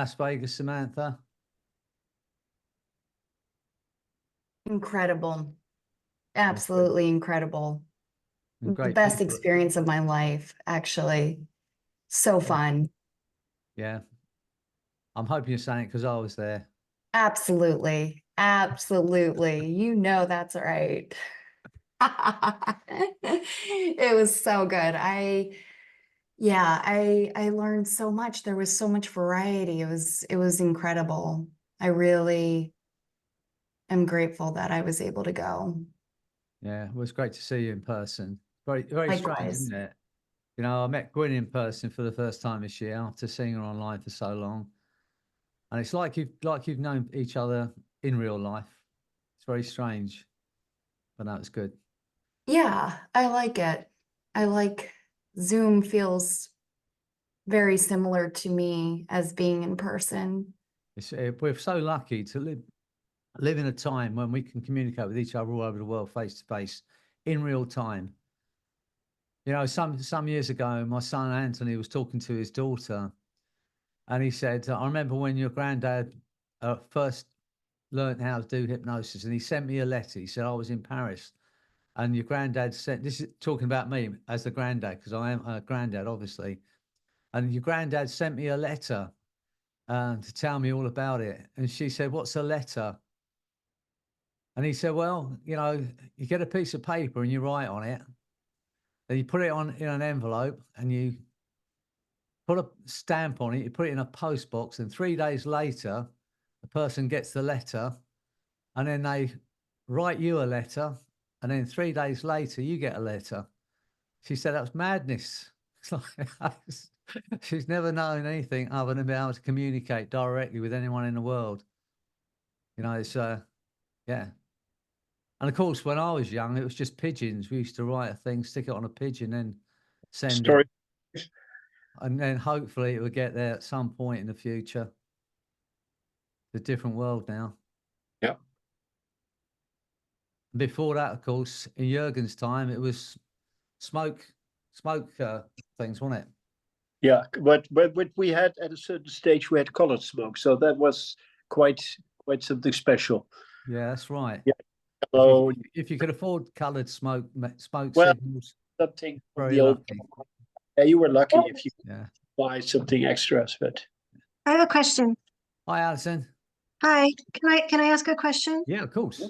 Las Vegas, Samantha? Incredible. Absolutely incredible. And The great best people. experience of my life, actually. So fun. Yeah. I'm hoping you're saying it because I was there. Absolutely. Absolutely. You know that's right. It was so good. I learned so much. There was so much variety. It was incredible. I really am grateful that I was able to go. Yeah, it was great to see you in person. Very, very strange, Likewise. isn't it? You know, I met Gwyn in person for the first time this year after seeing her online for so long. And it's like you've known each other in real life. It's very strange, but no, it's good. Yeah, I like it. I like Zoom feels very similar to me as being in person. We're so lucky to live in a time when we can communicate with each other all over the world face to face in real time. You know, some years ago, my son Anthony was talking to his daughter, and he said, "I remember when your granddad first learned how to do hypnosis, and he sent me a letter. He said I was in Paris, and your granddad sent this is talking about me as the granddad because I am a granddad, obviously, and your granddad sent me a letter to tell me all about it." And she said, "What's a letter?" And he said, "Well, you know, you get a piece of paper and you write on it, then you put it on in an envelope, and you put a stamp on it, you put it in a post box, and 3 days later, the person gets the letter, and then they write you a letter, and then 3 days later, you get a letter." She said that was madness. It's like, she's never known anything other than being able to communicate directly with anyone in the world. You know, it's yeah. And of course, when I was young, it was just pigeons. We used to write a thing, stick it on a pigeon, and send it, Story. and then hopefully it would get there at some point in the future. It's a different world now. Yeah. Before that, of course, in Jurgen's time, it was smoke, smoke things, wasn't it? Yeah, but we had at a certain stage we had colored smoke, so that was quite something special. Yeah, that's right. Yeah. If you So if you could afford coloured smoke well, signals, something from very the old. lucky. Yeah, you were lucky if you Yeah. buy something extras, but I have a question. Hi, Alison. Hi, can I ask a question? Yeah, of course.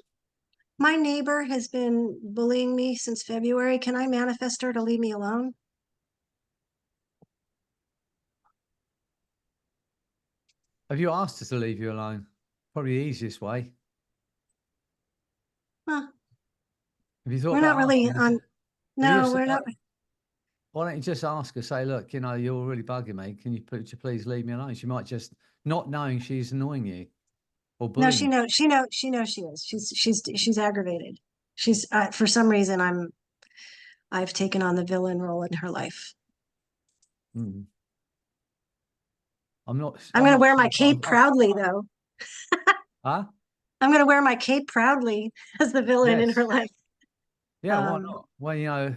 My neighbor has been bullying me since February. Can I manifest her to leave me alone? Have you asked her to leave you alone? Probably the easiest way. Huh, Have you thought we're not about really asking her? on. Have you No, just, we're not. why don't you just ask her, say, look, you know, you're really bugging me. Could you please leave me alone? She might just, not knowing she's annoying you or No, bullying she you. knows. She knows. She knows she is. She's aggravated. She's for some reason I've taken on the villain role in her life. Mm. I'm I'm going to not wear my sure. cape proudly, though. Huh? I'm going to wear my cape proudly as the villain in her Yes. life. Yeah, why not? Well, you know,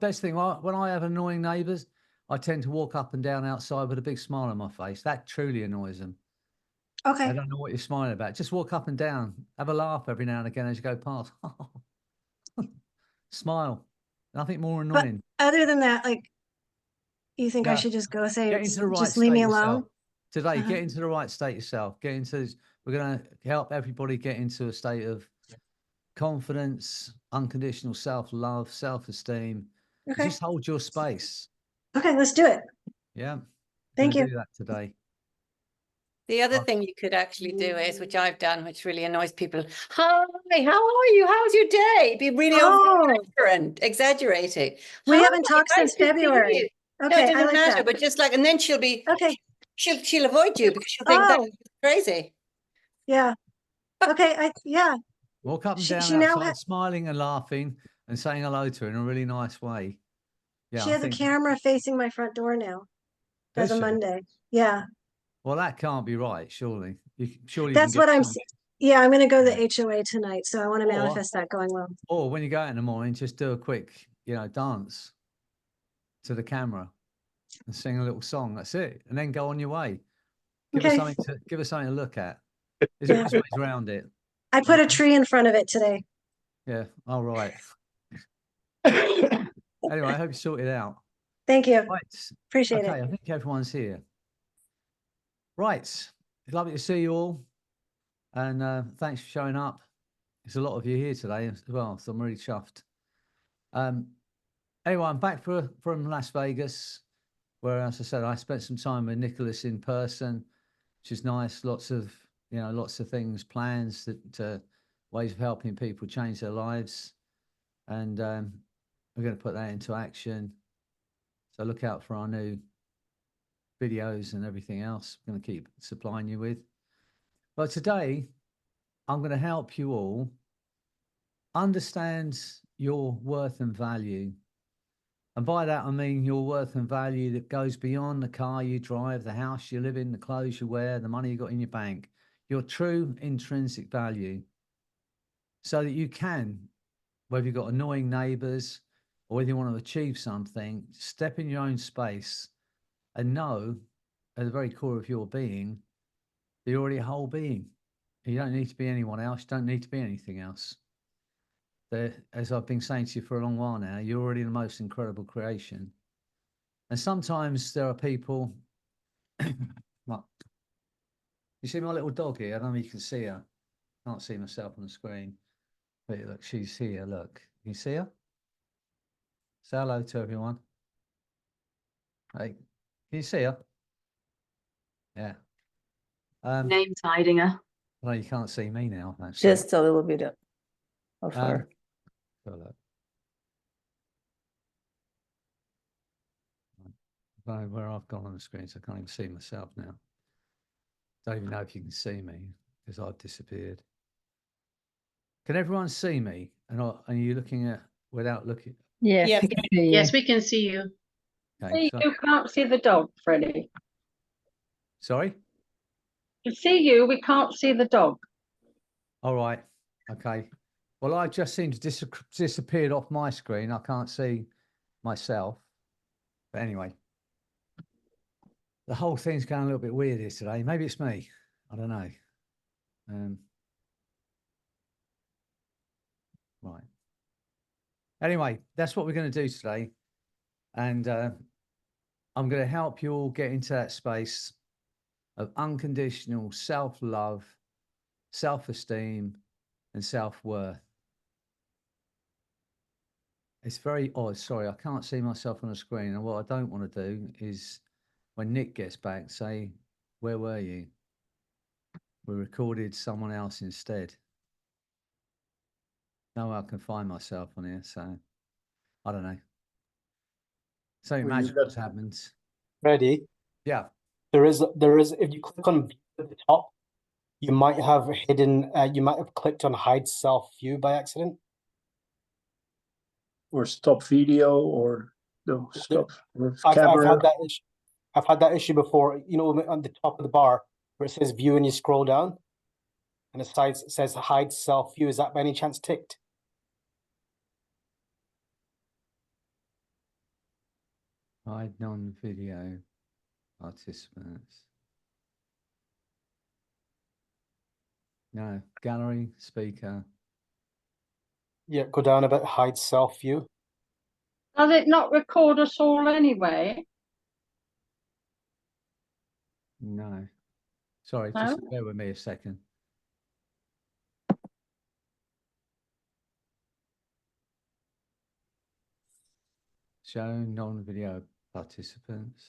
best thing, when I have annoying neighbours, I tend to walk up and down outside with a big smile on my face. That truly annoys them. Okay, They don't know what you're smiling about. Just walk up and down, have a laugh every now and again as you go past. Smile. Nothing more but annoying. other than that, like, you think I Yeah, should just go say, get into the right just leave me state alone? yourself. Today, Uh-huh. get into the right state yourself. We're going to help everybody get into a state of confidence, unconditional self-love, self-esteem. Okay. Just hold your space. Okay, let's do it. Yeah, Thank going to you. do that today. The other thing you could actually do is, which I've done, which really annoys people. Hi, how are you? How's your day? Be really Oh, exaggerating. we Hi, haven't talked nice since to see February. you. No, it Okay, I doesn't like matter, that. but just like, and then Okay. she'll avoid you because she'll think Oh, that's crazy. yeah. Okay, yeah. Walk up and down She now outside, smiling and laughing and saying hello to her in a really nice way. Yeah, she I has a think, camera facing my front door now as does a she? Monday. Yeah. Well, that can't be right, surely. Surely you can That's get what I'm some. yeah, I'm gonna go to Yeah. the HOA tonight, so I want to Or, manifest that going well. or when you go out in the morning, just do a quick, dance to the camera and sing a little song. That's it. And then go on your way. Give us Okay. something to look at. There's always ways around it. I put a tree in front of it today. Yeah. All right. Anyway, I hope you sort it out. Thank you. Right. Appreciate Okay. it. I think everyone's here. Right. It's lovely to see you all. And thanks for showing up. There's a lot of you here today as well. So I'm really chuffed. Anyway, I'm back from Las Vegas, where, as I said, I spent some time with Nicholas in person, which is nice. Lots of things, plans that ways of helping people change their lives. And we're going to put that into action. So look out for our new videos and everything else we're going to keep supplying you with. But today, I'm going to help you all understand your worth and value. And by that, I mean your worth and value that goes beyond the car you drive, the house you live in, the clothes you wear, the money you got in your bank, your true intrinsic value. So that you can, whether you've got annoying neighbors or whether you want to achieve something, step in your own space and know at the very core of your being, that you're already a whole being. You don't need to be anyone else. You don't need to be anything else. As I've been saying to you for a long while now, you're already the most incredible creation. And sometimes there are people, like, you see my little dog here? I don't know if you can see her. I can't see myself on the screen. But look, she's here, look. Can you see her? Say hello to everyone. Hey, can you see her? Yeah. Name's hiding her. Well, you can't see me now. Actually. Just a little bit of her. Have a look. I don't know where I've gone on the screen, so I can't even see myself now. Don't even know if you can see me because I've disappeared. Can everyone see me? And are you looking at without looking? Yes, Yes. we can see you. Yes, we can see you. Okay, so, You can't see the dog, Freddie. sorry. To see you, we can't see the dog. All right. Okay. Well, I just seem to disappeared off my screen. I can't see myself. But anyway, the whole thing's going a little bit weird here today. Maybe it's me. I don't know. Right. Anyway, that's what we're going to do today. And I'm going to help you all get into that space of unconditional self-love, self-esteem, and self-worth. It's very odd. Sorry, I can't see myself on the screen. And what I don't want to do is when Nick gets back, say, where were you? We recorded someone else instead. No way I can find myself on here. So I don't know. Something Well, magical happens. Ready? Yeah. There is, if you click on view at the top, you might have you might have clicked on hide self view by accident. Or stop video, or no, stop. Or I've camera. had that issue. I've had that issue before, you know, on the top of the bar where it says view and you scroll down and it says hide self view. Is that by any chance ticked? Hide non-video participants. No, gallery, speaker. Yeah, go down a bit, hide self view. Does it not record us all anyway? No. Sorry, No? just bear with me a second. Show non-video participants.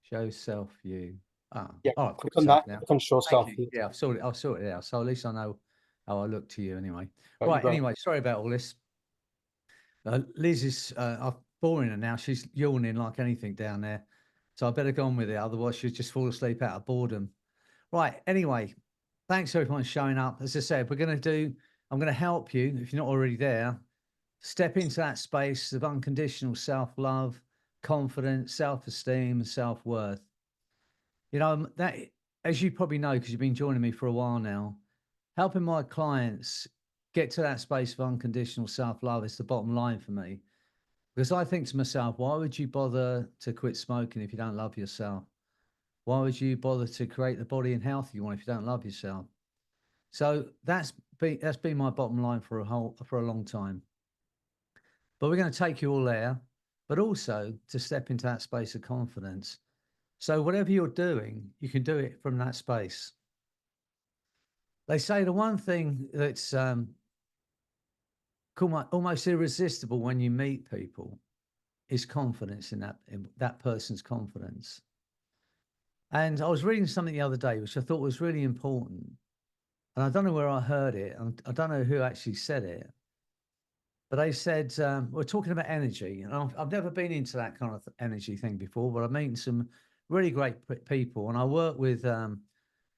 Show self-view. Ah, Yeah, all right, click got on myself that, now. click on show Thank self you. view. Yeah, I've sorted it out. So at least I know how I look to you anyway. Right, you Right, got it. anyway, sorry about all this. Liz is I'm boring her now. She's yawning like anything down there. So I better go on with it. Otherwise she'll just fall asleep out of boredom. Right, anyway, thanks everyone showing up. As I said, I'm going to help you, if you're not already there, step into that space of unconditional self-love, confidence, self-esteem, and self-worth. You know, that, as you probably know, because you've been joining me for a while now, helping my clients get to that space of unconditional self-love is the bottom line for me. Because I think to myself, why would you bother to quit smoking if you don't love yourself? Why would you bother to create the body and health you want if you don't love yourself? So that's been my bottom line for a long time. But we're going to take you all there, but also to step into that space of confidence. So whatever you're doing, you can do it from that space. They say the one thing that's almost irresistible when you meet people is confidence in that person's confidence. And I was reading something the other day, which I thought was really important. And I don't know where I heard it, and I don't know who actually said it. But they said, we're talking about energy. And I've never been into that kind of energy thing before, but I've met some really great people. And I work with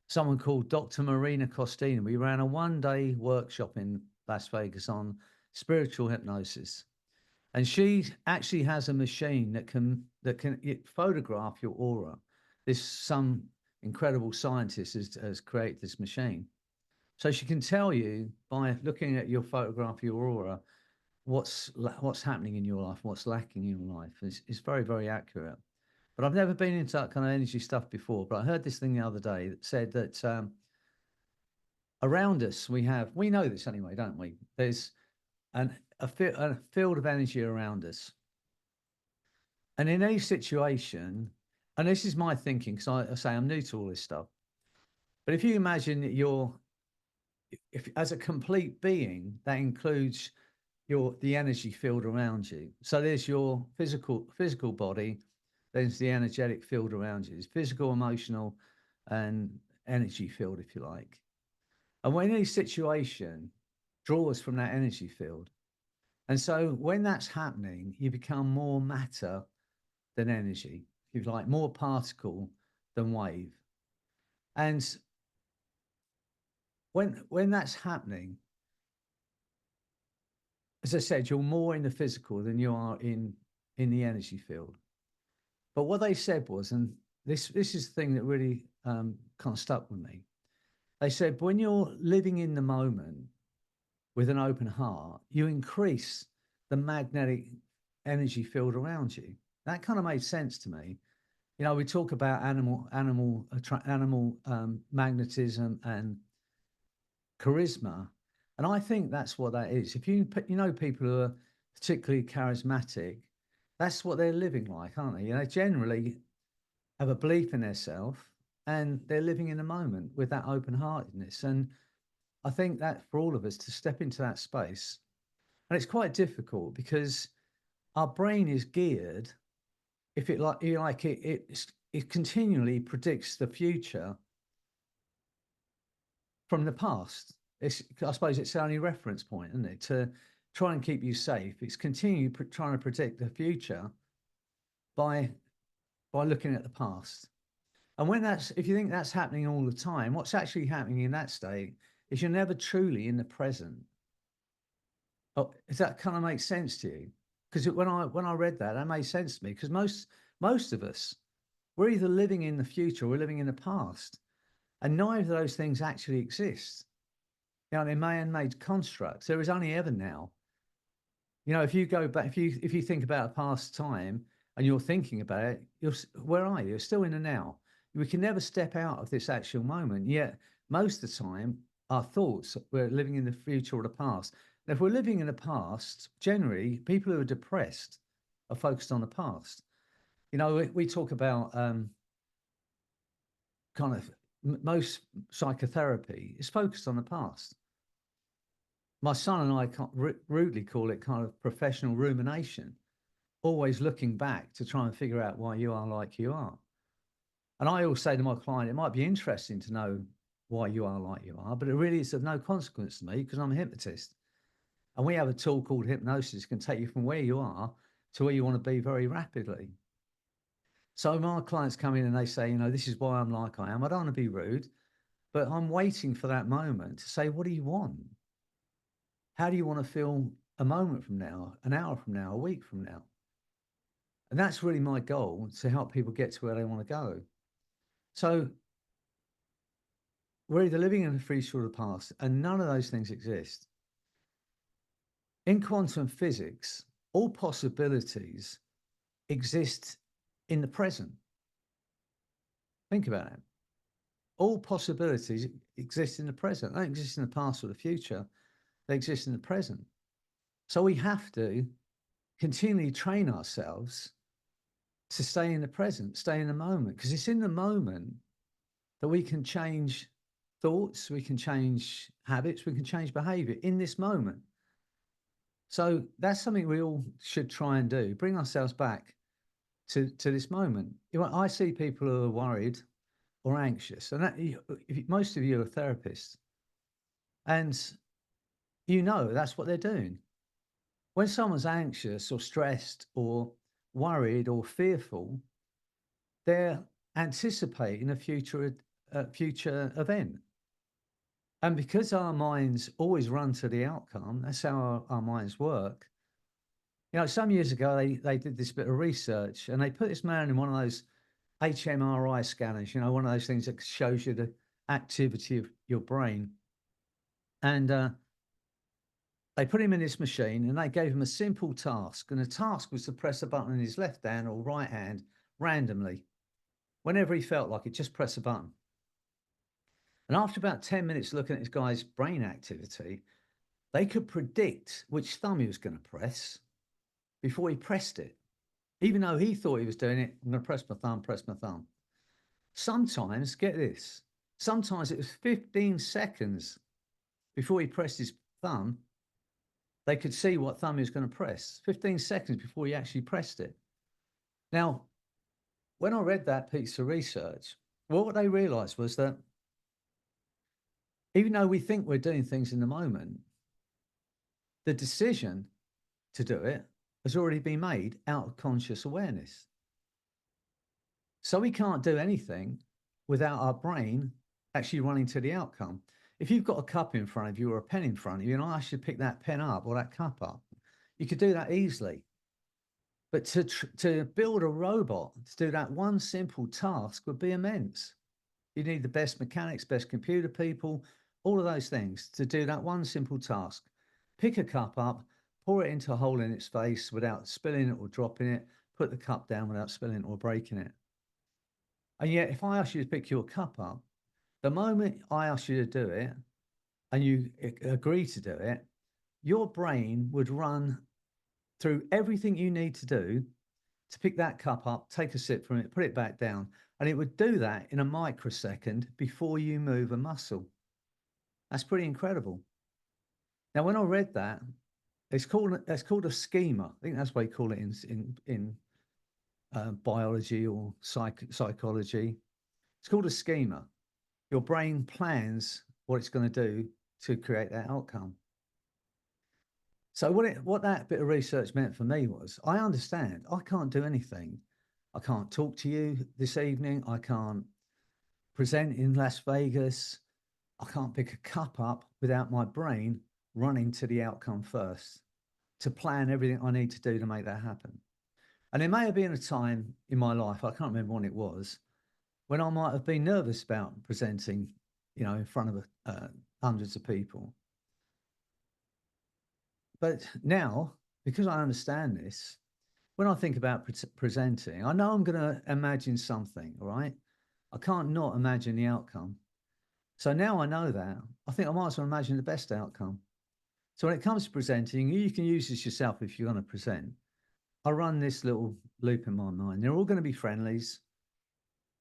someone called Dr. Marina Costina. We ran a one-day workshop in Las Vegas on spiritual hypnosis. And she actually has a machine that can photograph your aura. Some incredible scientist has created this machine. So she can tell you by looking at your photograph, your aura, what's happening in your life, what's lacking in your life. It's very, very accurate. But I've never been into that kind of energy stuff before. But I heard this thing the other day that said that around us, we know this anyway, don't we? There's a field of energy around us. And in any situation, and this is my thinking, because I say I'm new to all this stuff. But if you imagine that if as a complete being, that includes the energy field around you. So there's your physical body, there's the energetic field around you. It's physical, emotional, and energy field, if you like. And when any situation draws from that energy field, and so when that's happening, you become more matter than energy, if you like, more particle than wave. And when that's happening, as I said, you're more in the physical than you are in the energy field. But what they said was, and this is the thing that really kind of stuck with me. They said, when you're living in the moment with an open heart, you increase the magnetic energy field around you. That kind of made sense to me. You know, we talk about animal magnetism and charisma, and I think that's what that is. If people who are particularly charismatic, that's what they're living like, aren't they? You know, generally have a belief in themselves and they're living in the moment with that open-heartedness. And I think that for all of us to step into that space, and it's quite difficult because our brain is geared, if it it continually predicts the future from the past. I suppose it's the only reference point, isn't it? To try and keep you safe. It's continually trying to predict the future by looking at the past. And if you think that's happening all the time, what's actually happening in that state is you're never truly in the present. Oh, does that kind of make sense to you? Because when I read that, that made sense to me. Because most of us, we're either living in the future or we're living in the past, and neither of those things actually exist. You know, they're man-made constructs. There is only ever now. You know, if you go back, if you think about a past time and you're thinking about it, where are you? You're still in the now. We can never step out of this actual moment. Yet most of the time, our thoughts, we're living in the future or the past. And if we're living in the past, generally, people who are depressed are focused on the past. You know, we talk about kind of most psychotherapy is focused on the past. My son and I rudely call it kind of professional rumination, always looking back to try and figure out why you are like you are. And I always say to my client, it might be interesting to know why you are like you are, but it really is of no consequence to me because I'm a hypnotist. And we have a tool called hypnosis that can take you from where you are to where you want to be very rapidly. So my clients come in and they say, you know, this is why I'm like I am. I don't want to be rude, but I'm waiting for that moment to say, what do you want? How do you want to feel a moment from now, an hour from now, a week from now? And that's really my goal, to help people get to where they want to go. So we're either living in the future or the past, and none of those things exist. In quantum physics, all possibilities exist in the present. Think about it. All possibilities exist in the present. They don't exist in the past or the future. They exist in the present. So we have to continually train ourselves to stay in the present, stay in the moment, because it's in the moment that we can change thoughts, we can change habits, we can change behavior in this moment. So that's something we all should try and do, bring ourselves back to this moment. You know, I see people who are worried or anxious, and that, most of you are therapists, and you know that's what they're doing. When someone's anxious or stressed or worried or fearful, they're anticipating a future event. And because our minds always run to the outcome, that's how our minds work. You know, some years ago, they did this bit of research and they put this man in one of those HMRI scanners, you know, one of those things that shows you the activity of your brain. And they put him in this machine and they gave him a simple task. And the task was to press a button in his left hand or right hand randomly. Whenever he felt like it, just press a button. And after about 10 minutes looking at this guy's brain activity, they could predict which thumb he was going to press before he pressed it. Even though he thought he was doing it, I'm going to press my thumb. Sometimes, get this, sometimes it was 15 seconds before he pressed his thumb, they could see what thumb he was going to press. 15 seconds before he actually pressed it. Now, when I read that piece of research, well, what they realized was that even though we think we're doing things in the moment, the decision to do it has already been made out of conscious awareness. So we can't do anything without our brain actually running to the outcome. If you've got a cup in front of you or a pen in front of you, and I ask you to pick that pen up or that cup up, you could do that easily. But to build a robot to do that one simple task would be immense. You need the best mechanics, best computer people, all of those things to do that one simple task. Pick a cup up, pour it into a hole in its face without spilling it or dropping it, put the cup down without spilling it or breaking it. And yet, if I ask you to pick your cup up, the moment I ask you to do it and you agree to do it, your brain would run through everything you need to do to pick that cup up, take a sip from it, put it back down. And it would do that in a microsecond before you move a muscle. That's pretty incredible. Now, when I read that, it's called a schema. I think that's what you call it in biology or psychology. It's called a schema. Your brain plans what it's going to do to create that outcome. So what that bit of research meant for me was, I understand I can't do anything. I can't talk to you this evening. I can't present in Las Vegas. I can't pick a cup up without my brain running to the outcome first, to plan everything I need to do to make that happen. And there may have been a time in my life, I can't remember when it was, when I might have been nervous about presenting, you know, in front of hundreds of people. But now, because I understand this, when I think about presenting, I know I'm going to imagine something, all right? I can't not imagine the outcome. So now I know that, I think I might as well imagine the best outcome. So when it comes to presenting, you can use this yourself if you're going to present. I run this little loop in my mind. They're all going to be friendlies.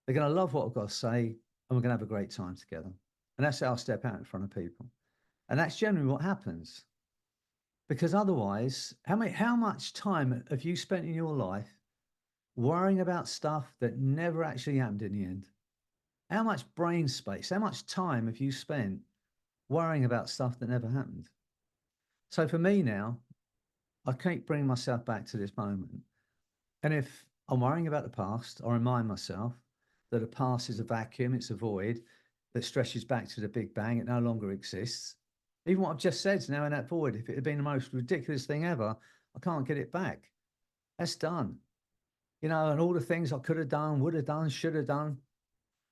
They're going to love what I've got to say, and we're going to have a great time together. And that's how I step out in front of people. And that's generally what happens. Because otherwise, how much time have you spent in your life worrying about stuff that never actually happened in the end? How much brain space, how much time have you spent worrying about stuff that never happened? So for me now, I keep bringing myself back to this moment. And if I'm worrying about the past, I remind myself that the past is a vacuum, it's a void that stretches back to the Big Bang. It no longer exists. Even what I've just said is now in that void. If it had been the most ridiculous thing ever, I can't get it back. That's done. You know, and all the things I could have done, would have done, should have done,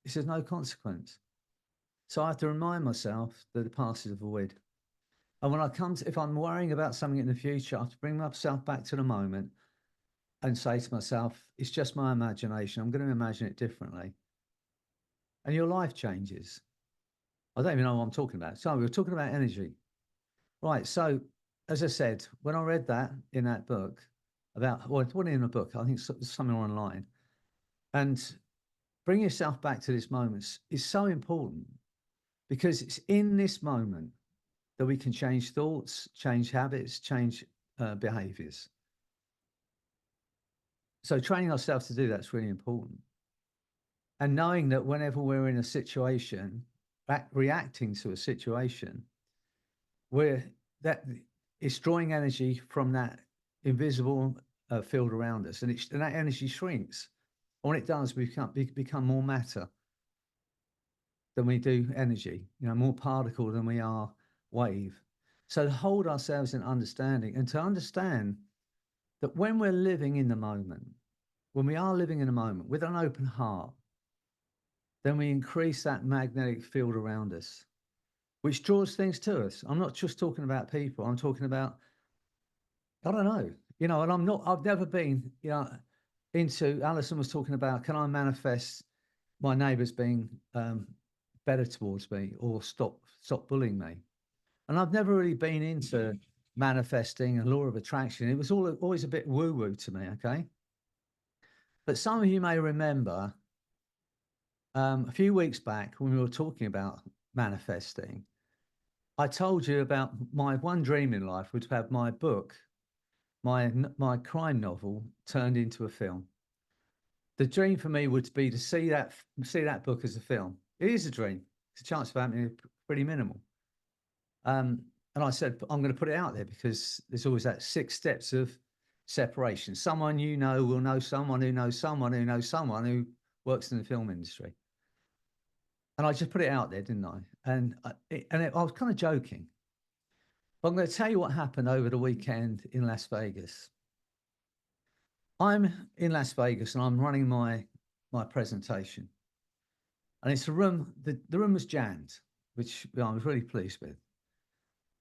this has no consequence. So I have to remind myself that the past is a void. And when I come to, if I'm worrying about something in the future, I have to bring myself back to the moment and say to myself, it's just my imagination. I'm going to imagine it differently. and your life changes. I don't even know what I'm talking about. So we were talking about energy. Right. So as I said, when I read that in that book about, well, it wasn't in a book, I think it's something online. And bring yourself back to this moment is so important because it's in this moment that we can change thoughts, change habits, change behaviors. So training ourselves to do that's really important. And knowing that whenever we're in a situation, reacting to a situation, it's drawing energy from that invisible field around us, and that energy shrinks. And when it does, we become more matter than we do energy, more particle than we are wave. So to hold ourselves in understanding and to understand that when we're living in the moment, when we are living in a moment with an open heart, then we increase that magnetic field around us, which draws things to us. I'm not just talking about people. I'm talking about, I don't know, and I've never been, into, Alison was talking about, can I manifest my neighbours being better towards me or stop bullying me? And I've never really been into manifesting and law of attraction. It was always a bit woo-woo to me, okay? But some of you may remember a few weeks back when we were talking about manifesting, I told you about my one dream in life was to have my book, my crime novel turned into a film. The dream for me would be to see that book as a film. It is a dream. It's a chance of happening pretty minimal. And I said, I'm going to put it out there because there's always that 6 steps of separation. Someone you know will know someone who knows someone who knows someone who works in the film industry. And I just put it out there, didn't I? And I was kind of joking. But I'm going to tell you what happened over the weekend in Las Vegas. I'm in Las Vegas and I'm running my presentation. And it's a room, the room was jammed, which I was really pleased with.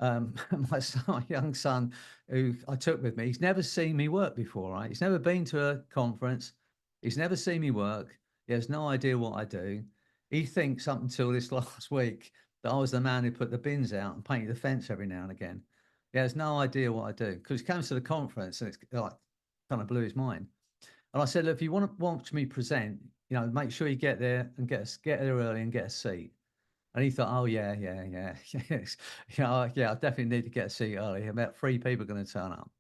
My young son, who I took with me, he's never seen me work before, right? He's never been to a conference. He's never seen me work. He has no idea what I do. He thinks up until this last week that I was the man who put the bins out and painted the fence every now and again. He has no idea what I do because he comes to the conference and it's like kind of blew his mind. And I said, look, if you want to watch me present, make sure you get there and get there early and get a seat. And he thought, oh yeah, yes, I definitely need to get a seat early. About 3 people are going to turn up.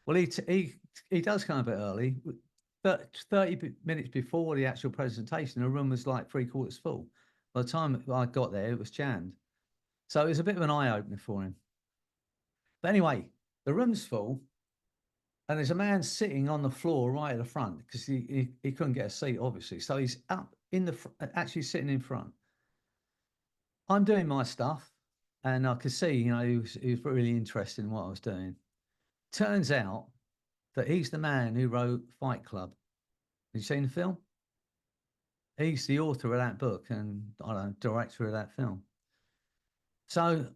Well, he does come a bit early. 30 minutes before the actual presentation, the room was like 3/4 full. By the time I got there, it was jammed. So it was a bit of an eye opener for him. But anyway, the room's full, and there's a man sitting on the floor right at the front because he couldn't get a seat, obviously. So he's up in actually sitting in front. I'm doing my stuff, and I could see, he was really interested in what I was doing. Turns out that he's the man who wrote Fight Club. Have you seen the film? He's the author of that book and, director of that film. So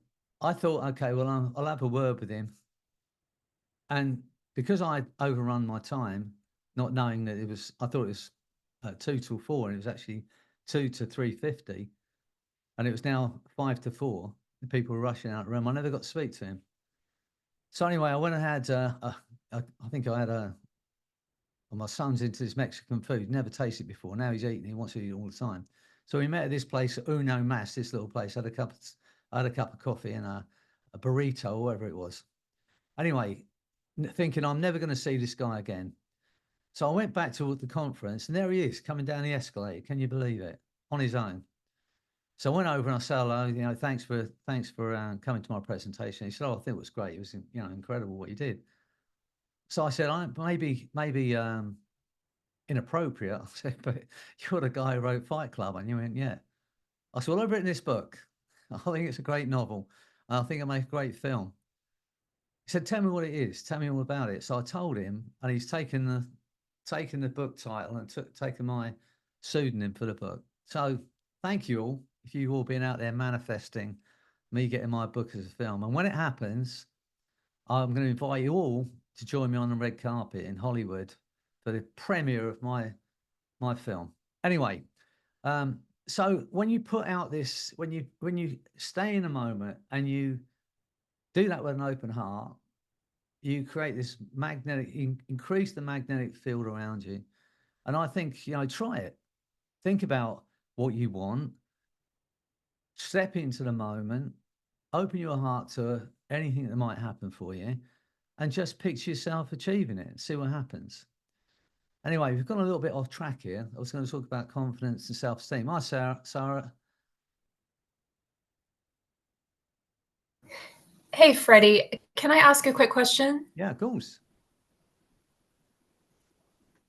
I thought, okay, well, I'll have a word with him. And because I'd overrun my time, not knowing that I thought it was 2 till 4, and it was actually 2 to 3:50. And it was now 5 to 4. The people were rushing out of the room. I never got to speak to him. So anyway, I went and had, I think I had my son's into this Mexican food, never tasted it before. Now he's eating, he wants to eat it all the time. So we met at this place, Uno Mas, this little place. I had a cup of coffee and a burrito, or whatever it was. Anyway, thinking I'm never going to see this guy again. So I went back to the conference, and there he is coming down the escalator. Can you believe it? On his own. So I went over and I said, hello, thanks for coming to my presentation. He said, oh, I think it was great. It was, incredible what you did. So I said, maybe inappropriate. I said, but you're the guy who wrote Fight Club. And you went, yeah. I said, well, I've written this book. I think it's a great novel. I think it'll make a great film. He said, tell me what it is. Tell me all about it. So I told him, and he's taken the book title and taken my pseudonym for the book. So thank you all, if you've all been out there manifesting me getting my book as a film. And when it happens, I'm going to invite you all to join me on the red carpet in Hollywood for the premiere of my film. Anyway, So when you put out this, when you stay in a moment and you do that with an open heart, you create this magnetic, increase the magnetic field around you. And I think, you know, try it. Think about what you want, step into the moment, open your heart to anything that might happen for you, and just picture yourself achieving it and see what happens. Anyway, we've gone a little bit off track here. I was going to talk about confidence and self-esteem. Hi, Sarah. Sarah. Hey, Freddie, can I ask a quick question? Yeah, of course.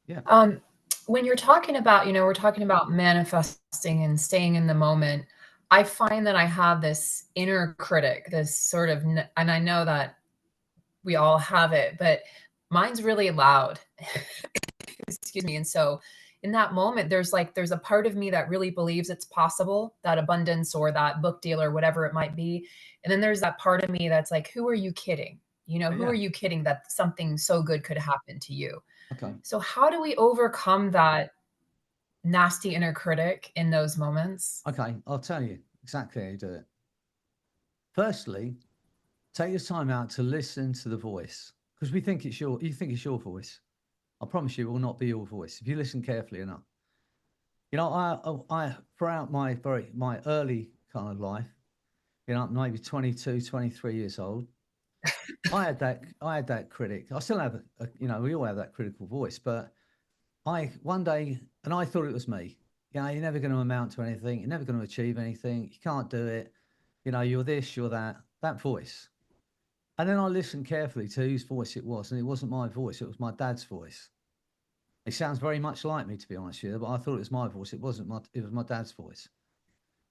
Yeah. When you're talking about, we're talking about manifesting and staying in the moment, I find that I have this inner critic, this sort of, and I know that we all have it, but mine's really loud. Excuse me. And so in that moment, there's a part of me that really believes it's possible, that abundance or that book deal or whatever it might be. And then there's that part of me that's like, who are you kidding? Who Yeah. are you kidding that something so good could happen to you? Okay. So how do we overcome that nasty inner critic in those moments? Okay, I'll tell you exactly how you do it. Firstly, take your time out to listen to the voice, because you think it's your voice. I promise you it will not be your voice if you listen carefully enough. You know, I throughout my early kind of life, you know, maybe 22, 23 years old, I had that critic. I still have you know, we all have that critical voice, but one day, and I thought it was me. You know, you're never going to amount to anything. You're never going to achieve anything. You can't do it. You know, you're this, you're that voice. And then I listened carefully to whose voice it was, and it wasn't my voice. It was my dad's voice. It sounds very much like me, to be honest with you, but I thought it was my voice. It wasn't it was my dad's voice.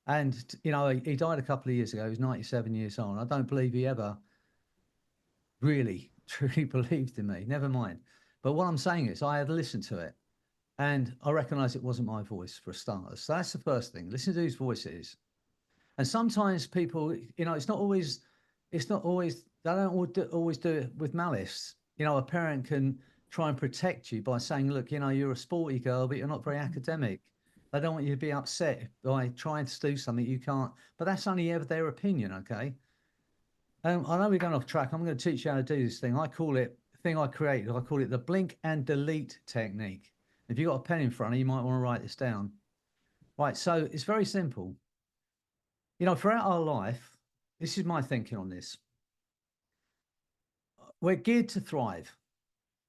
And, you know, he died a couple of years ago. He was 97 years old. I don't believe he ever really, truly believed in me. Never mind. But what I'm saying is I had listened to it and I recognized it wasn't my voice for a start. So that's the first thing. Listen to whose voice it is. And sometimes people, you know, they don't always do it with malice. You know, a parent can try and protect you by saying, look, you know, you're a sporty girl, but you're not very academic. They don't want you to be upset by trying to do something you can't, but that's only ever their opinion, okay? I know we're going off track. I'm going to teach you how to do this thing. I call it, the thing I created, I call it the blink and delete technique. If you've got a pen in front of you, you might want to write this down. Right, so it's very simple. You know, throughout our life, this is my thinking on this. We're geared to thrive.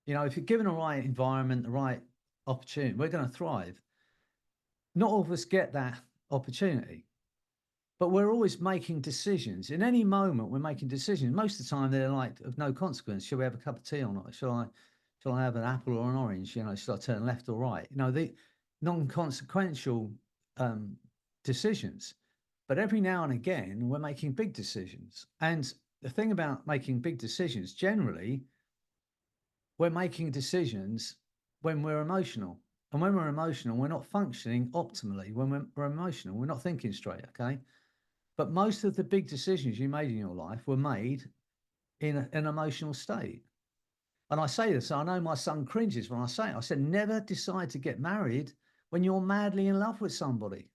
You know, if you're given the right environment, the right opportunity, we're going to thrive. Not all of us get that opportunity, but we're always making decisions. In any moment, we're making decisions. Most of the time, they're like of no consequence. Shall we have a cup of tea or not? Shall I have an apple or an orange? You know, shall I turn left or right? You know, the non-consequential decisions. But every now and again, we're making big decisions. And the thing about making big decisions, generally, we're making decisions when we're emotional. And when we're emotional, we're not functioning optimally. When we're emotional, we're not thinking straight, okay? But most of the big decisions you made in your life were made in an emotional state. And I say this, I know my son cringes when I say it. I said, never decide to get married when you're madly in love with somebody.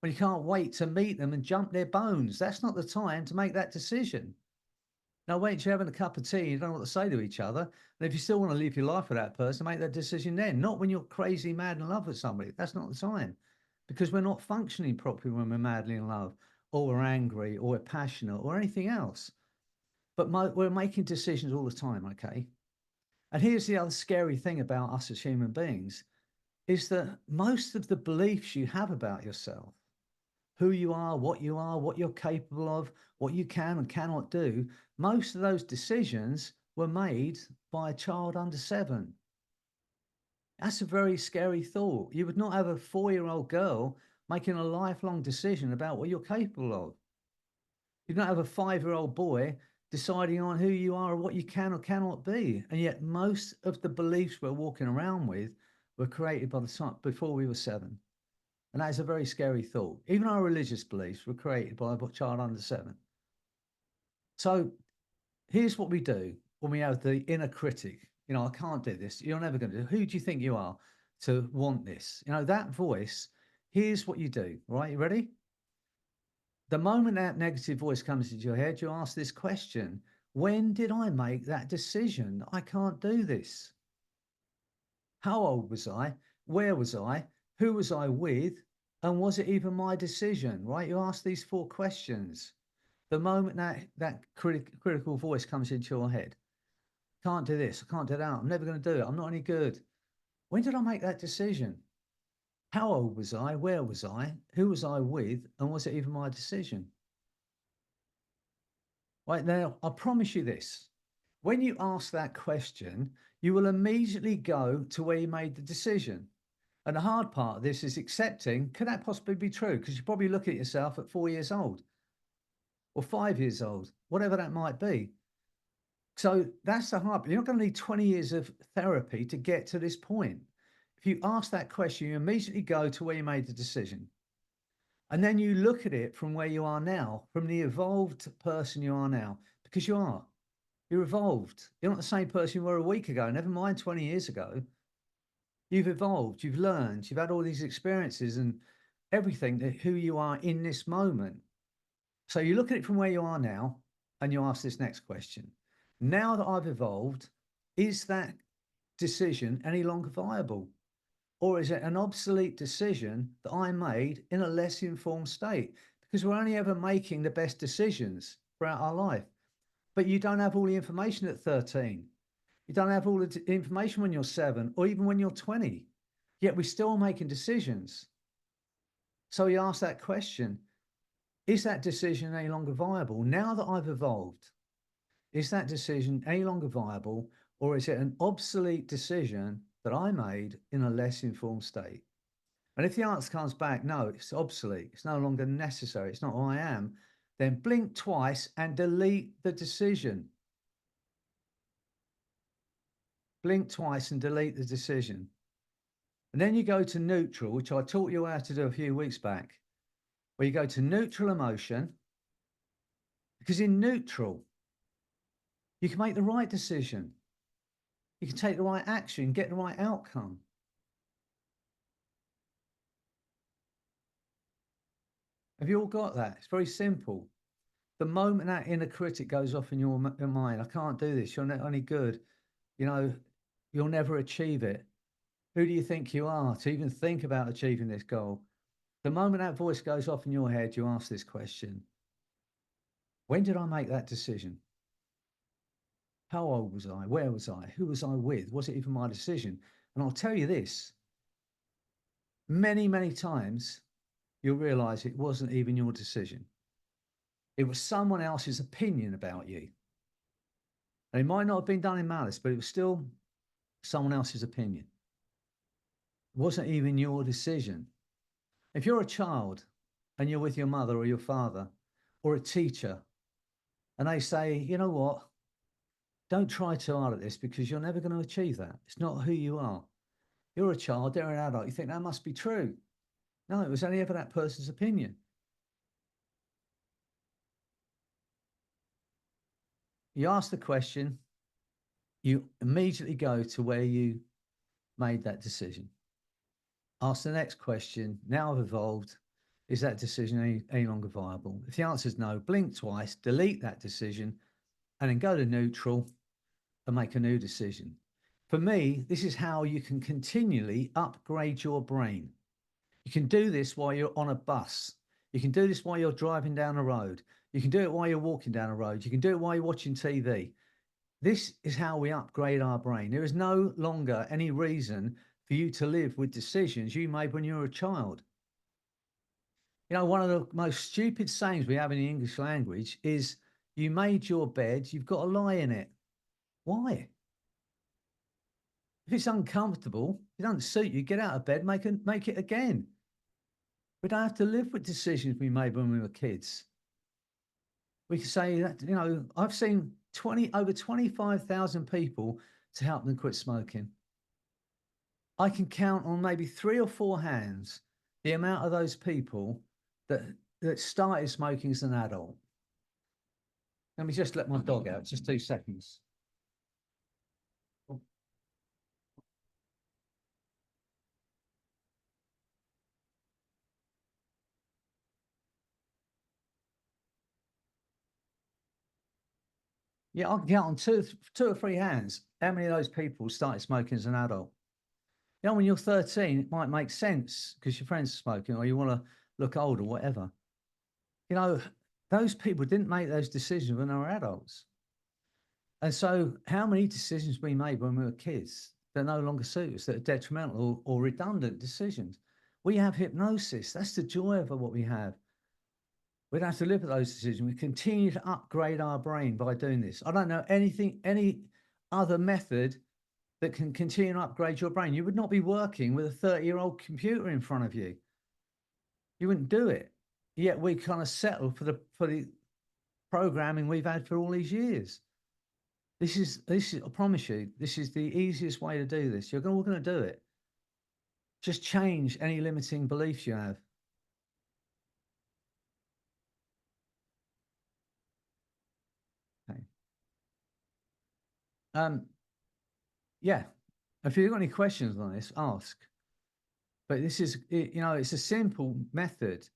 When you can't wait to meet them and jump their bones. That's not the time to make that decision. Now, wait, you're having a cup of tea, you don't know what to say to each other. And if you still want to live your life with that person, make that decision then. Not when you're crazy mad in love with somebody. That's not the time. Because we're not functioning properly when we're madly in love, or we're angry, or we're passionate, or anything else. But we're making decisions all the time, okay? And here's the other scary thing about us as human beings, is that most of the beliefs you have about yourself, who you are, what you're capable of, what you can and cannot do, most of those decisions were made by a child under 7. That's a very scary thought. You would not have a 4-year-old girl making a lifelong decision about what you're capable of. You don't have a 5-year-old boy deciding on who you are or what you can or cannot be. And yet most of the beliefs we're walking around with were created by the time before we were 7. And that is a very scary thought. Even our religious beliefs were created by a child under 7. So here's what we do when we have the inner critic. You know, I can't do this. You're never going to do it. Who do you think you are to want this? You know, that voice, Here's what you do, right? You ready? The moment that negative voice comes into your head, you ask this question: when did I make that decision? I can't do this. How old was I? Where was I? Who was I with? And was it even my decision, right? You ask these 4 questions. The moment that critical voice comes into your head, can't do this, I can't do that, I'm never going to do it, I'm not any good. When did I make that decision? How old was I? Where was I? Who was I with? And was it even my decision? Right now, I promise you this. When you ask that question, you will immediately go to where you made the decision. And the hard part of this is accepting, could that possibly be true? Because you probably look at yourself at 4 years old or 5 years old, whatever that might be. So that's the hard part. You're not going to need 20 years of therapy to get to this point. If you ask that question, you immediately go to where you made the decision. And then you look at it from where you are now, from the evolved person you are now, because you are. You're evolved. You're not the same person you were a week ago, never mind 20 years ago. You've evolved, you've learned, you've had all these experiences and everything that who you are in this moment. So you look at it from where you are now and you ask this next question. Now that I've evolved, is that decision any longer viable? Or is it an obsolete decision that I made in a less informed state? Because we're only ever making the best decisions throughout our life. But you don't have all the information at 13. You don't have all the information when you're 7 or even when you're 20. Yet we're still making decisions. So you ask that question, is that decision any longer viable? Now that I've evolved, is that decision any longer viable, or is it an obsolete decision that I made in a less informed state? And if the answer comes back, no, it's obsolete, it's no longer necessary, it's not who I am, then blink twice and delete the decision. Blink twice and delete the decision. And then you go to neutral, which I taught you how to do a few weeks back, where you go to neutral emotion, because in neutral, you can make the right decision. You can take the right action, get the right outcome. Have you all got that? It's very simple. The moment that inner critic goes off in your mind, I can't do this, you're not any good, you know, you'll never achieve it. Who do you think you are to even think about achieving this goal? The moment that voice goes off in your head, you ask this question. When did I make that decision? How old was I? Where was I? Who was I with? Was it even my decision? And I'll tell you this, many, many times, you'll realize it wasn't even your decision. It was someone else's opinion about you. And it might not have been done in malice, but it was still someone else's opinion. It wasn't even your decision. If you're a child and you're with your mother or your father or a teacher, and they say, you know what, don't try too hard at this because you're never going to achieve that. It's not who you are. You're a child, they're an adult. You think that must be true. No, it was only ever that person's opinion. You ask the question, you immediately go to where you made that decision. Ask the next question, now I've evolved, is that decision any longer viable? If the answer is no, blink twice, delete that decision, and then go to neutral and make a new decision. For me, this is how you can continually upgrade your brain. You can do this while you're on a bus. You can do this while you're driving down the road. You can do it while you're walking down the road. You can do it while you're watching TV. This is how we upgrade our brain. There is no longer any reason for you to live with decisions you made when you were a child. You know, one of the most stupid sayings we have in the English language is, you made your bed, you've got to lie in it. Why? If it's uncomfortable, it doesn't suit you, get out of bed, make it again. We don't have to live with decisions we made when we were kids. We can say that, you know, I've seen over 25,000 people to help them quit smoking. I can count on maybe 3 or 4 hands the amount of those people that started smoking as an adult. Let me just let my dog out, just 2 seconds. Yeah, I can count on two or three hands how many of those people started smoking as an adult. You know, when you're 13, it might make sense because your friends are smoking or you want to look old or whatever. You know, those people didn't make those decisions when they were adults. And so how many decisions we made when we were kids that no longer suit us, that are detrimental or redundant decisions? We have hypnosis. That's the joy of what we have. We don't have to live with those decisions. We continue to upgrade our brain by doing this. I don't know any other method that can continue to upgrade your brain. You would not be working with a 30-year-old computer in front of you. You wouldn't do it. Yet we kind of settle for the programming we've had for all these years. This is, I promise you, this is the easiest way to do this. You're all going to do it. Just change any limiting beliefs you have. Okay. Yeah. If you've got any questions on this, ask. But this is, you know, it's a simple method.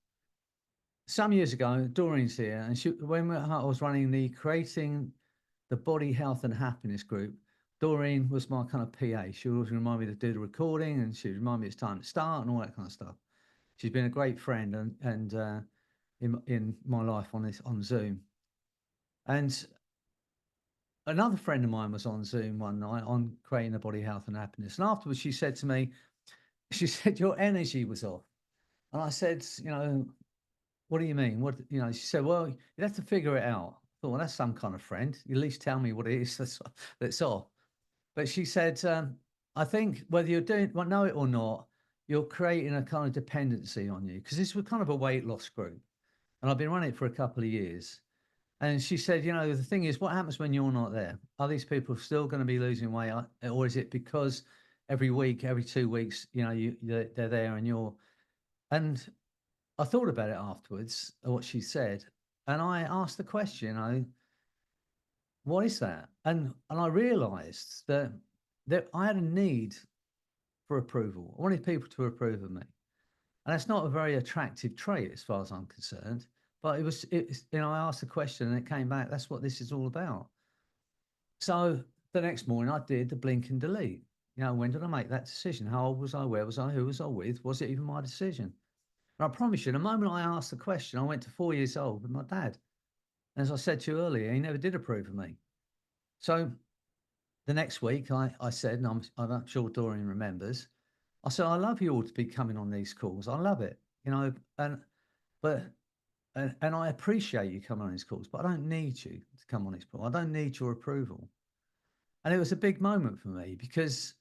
Some years ago, Doreen's here, and when I was running the Creating the Body Health and Happiness group, Doreen was my kind of PA. She always remind me to do the recording, and she would remind me it's time to start and all that kind of stuff. She's been a great friend and in my life on Zoom. And another friend of mine was on Zoom one night on Creating the Body Health and Happiness, and afterwards she said to me, she said your energy was off, and I said, you know, what do you mean? What, you know, she said, well, you'd have to figure it out. I thought, well, that's some kind of friend. You at least tell me what it is that's off. But she said, I think whether you're doing, well, know it or not, you're creating a kind of dependency on you, because this was kind of a weight loss group. And I've been running it for a couple of years. And she said, you know, the thing is, what happens when you're not there? Are these people still going to be losing weight? Or is it because every week, every 2 weeks, you know, they're there and you're, and I thought about it afterwards, what she said, and I asked the question, what is that? And I realised that I had a need for approval. I wanted people to approve of me, and that's not a very attractive trait as far as I'm concerned. But it's, you know, I asked the question and it came back. That's what this is all about. So the next morning I did the blink and delete. You know, when did I make that decision? How old was I? Where was I? Who was I with? Was it even my decision? And I promise you, the moment I asked the question, I went to 4 years old with my dad. As I said to you earlier, he never did approve of me. So the next week I said, and I'm sure Dorian remembers, I said, I love you all to be coming on these calls. I love it, you know, and I appreciate you coming on these calls, but I don't need you to come on these calls. I don't need your approval. And it was a big moment for me because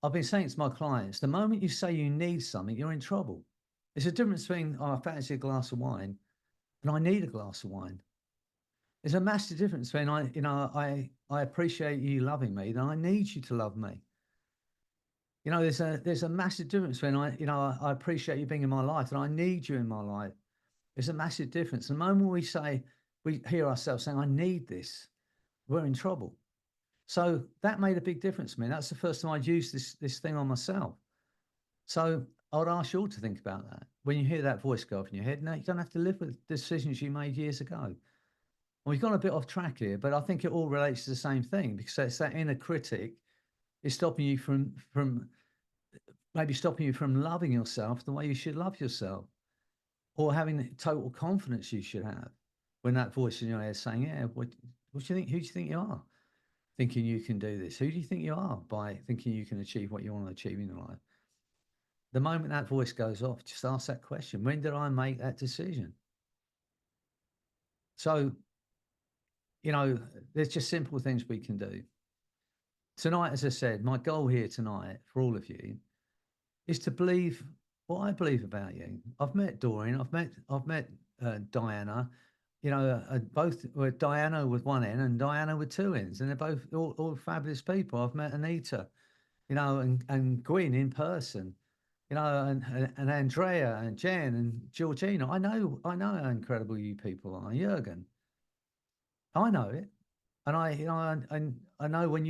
I've been saying to my clients, the moment you say you need something, you're in trouble. There's a difference between, oh, I fancy a glass of wine and I need a glass of wine. There's a massive difference between I appreciate you loving me, then I need you to love me. You know, there's a massive difference between I appreciate you being in my life and I need you in my life. There's a massive difference. The moment we hear ourselves saying, I need this, we're in trouble. So that made a big difference to me. That's the first time I'd used this thing on myself. So I would ask you all to think about that. When you hear that voice go off in your head, no, you don't have to live with decisions you made years ago. And we've gone a bit off track here, but I think it all relates to the same thing, because it's that inner critic is stopping you from maybe stopping you from loving yourself the way you should love yourself, or having the total confidence you should have when that voice in your head is saying, yeah, what do you think? Who do you think you are? Thinking you can do this. Who do you think you are by thinking you can achieve what you want to achieve in life? The moment that voice goes off, just ask that question. When did I make that decision? So, you know, there's just simple things we can do. Tonight, as I said, my goal here tonight for all of you is to believe what I believe about you. I've met Doreen, I've met Diana, you know, both with Diana with one N and Diana with two N's, and they're both all fabulous people. I've met Anita, you know, and Gwyn in person, you know, and Andrea and Jen and Georgina. I know how incredible you people are. Jürgen, I know it, and I know when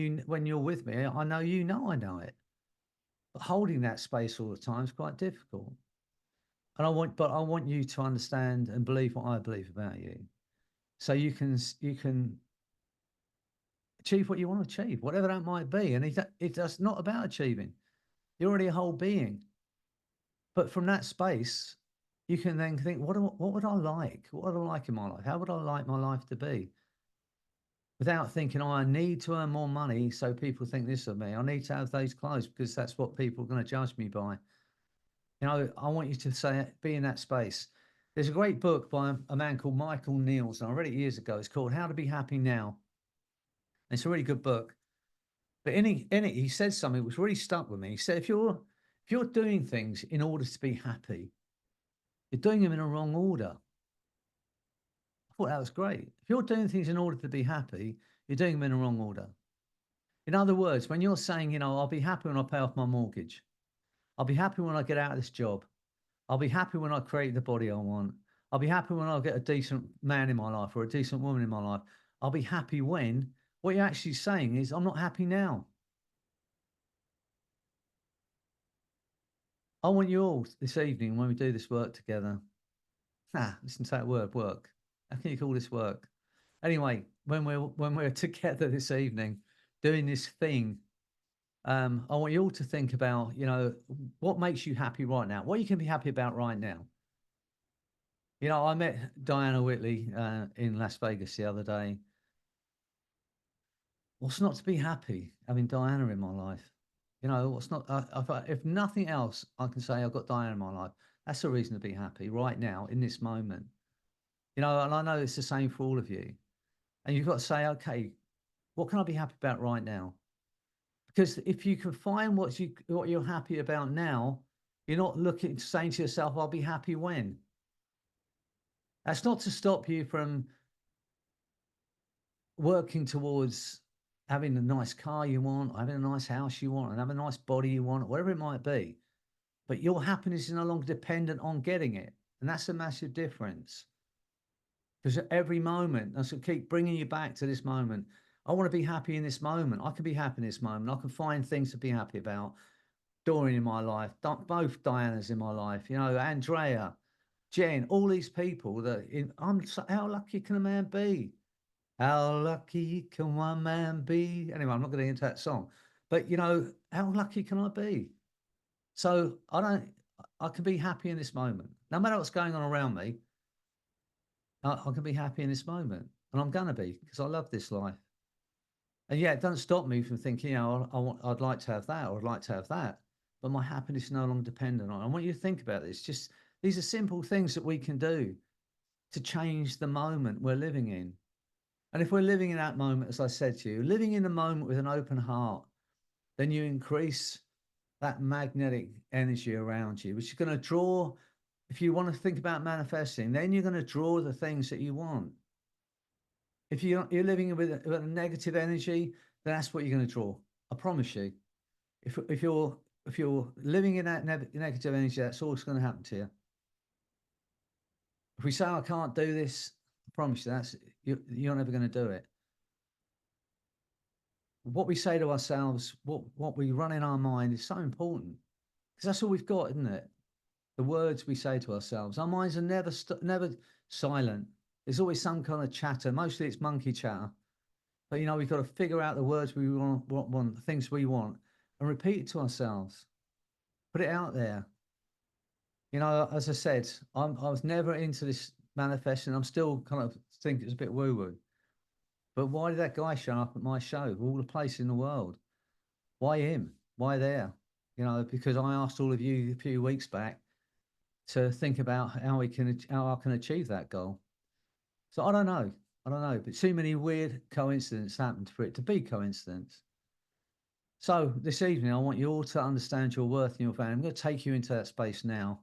you're with me, I know I know it. But holding that space all the time is quite difficult. And I want you to understand and believe what I believe about you, so you can achieve what you want to achieve, whatever that might be. And it's not about achieving. You're already a whole being. But from that space, you can then think, what would I like? What would I like in my life? How would I like my life to be? Without thinking, oh, I need to earn more money so people think this of me. I need to have those clothes because that's what people are going to judge me by. You know, I want you to say, be in that space. There's a great book by a man called Michael Niels, and I read it years ago. It's called How to Be Happy Now. It's a really good book. But in it, he said something which really stuck with me. He said, if you're doing things in order to be happy, you're doing them in a wrong order. I thought that was great. If you're doing things in order to be happy, you're doing them in a wrong order. In other words, when you're saying, you know, I'll be happy when I pay off my mortgage. I'll be happy when I get out of this job. I'll be happy when I create the body I want. I'll be happy when I get a decent man in my life or a decent woman in my life. I'll be happy when, what you're actually saying is, I'm not happy now. I want you all this evening when we do this work together. Listen to that word, work. How can you call this work? Anyway, when we're together this evening doing this thing, I want you all to think about, you know, what makes you happy right now, what you can be happy about right now. You know, I met Diana Whitley in Las Vegas the other day. What's not to be happy having Diana in my life? You know, what's not, if nothing else, I can say I've got Diana in my life. That's a reason to be happy right now in this moment. You know, and I know it's the same for all of you. And you've got to say, okay, what can I be happy about right now? Because if you can find what you're happy about now, you're not saying to yourself, I'll be happy when. That's not to stop you from working towards having a nice car you want, or having a nice house you want, and having a nice body you want, whatever it might be. But your happiness is no longer dependent on getting it. And that's a massive difference. Because at every moment, I should keep bringing you back to this moment. I want to be happy in this moment. I can be happy in this moment. I can find things to be happy about. Doreen in my life, both Diana's in my life, you know, Andrea, Jen, all these people how lucky can a man be? How lucky can one man be? Anyway, I'm not going to get into that song, but you know, how lucky can I be? So I can be happy in this moment. No matter what's going on around me, I can be happy in this moment. And I'm going to be, because I love this life. And yeah, it doesn't stop me from thinking, you know, I'd like to have that, or I'd like to have that. But my happiness is no longer dependent on it. I want you to think about this. Just these are simple things that we can do to change the moment we're living in. And if we're living in that moment, as I said to you, living in the moment with an open heart, then you increase that magnetic energy around you, which is going to draw, if you want to think about manifesting, then you're going to draw the things that you want. If you're living with a negative energy, then that's what you're going to draw. I promise you. If you're living in that negative energy, that's all that's going to happen to you. If we say I can't do this, I promise you you're never going to do it. What we say to ourselves, what we run in our mind is so important, because that's all we've got, isn't it? The words we say to ourselves. Our minds are never silent. There's always some kind of chatter. Mostly it's monkey chatter. But you know, we've got to figure out the words we want, the things we want, and repeat it to ourselves. Put it out there. You know, as I said, I was never into this manifesting. I'm still kind of think it's a bit woo-woo. But why did that guy show up at my show, of all the places in the world? Why him? Why there? You know, because I asked all of you a few weeks back to think about how I can achieve that goal. So I don't know, but too many weird coincidences happened for it to be coincidence. So this evening, I want you all to understand your worth and your value. I'm going to take you into that space now.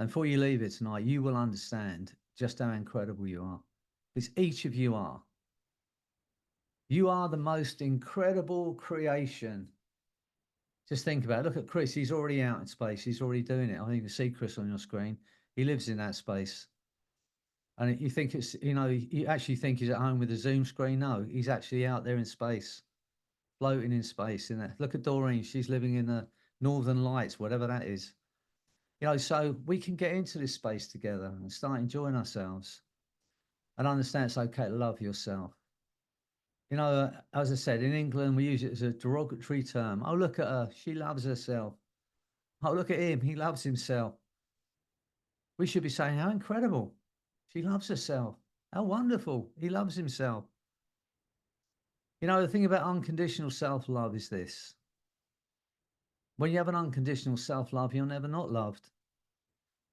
And before you leave it tonight, you will understand just how incredible you are. Because each of you are. You are the most incredible creation. Just think about it. Look at Chris. He's already out in space. He's already doing it. I think you can see Chris on your screen. He lives in that space. And you think it's, you know, you actually think he's at home with a Zoom screen. No, he's actually out there in space, floating in space. Look at Doreen. She's living in the Northern Lights, whatever that is. You know, so we can get into this space together and start enjoying ourselves and understand it's okay to love yourself. You You know, as I said, in England, we use it as a derogatory term. Oh, look at her. She loves herself. Oh, look at him. He loves himself. We should be saying, how incredible. She loves herself. How wonderful. He loves himself. You know, the thing about unconditional self-love is this. When you have an unconditional self-love, you're never not loved.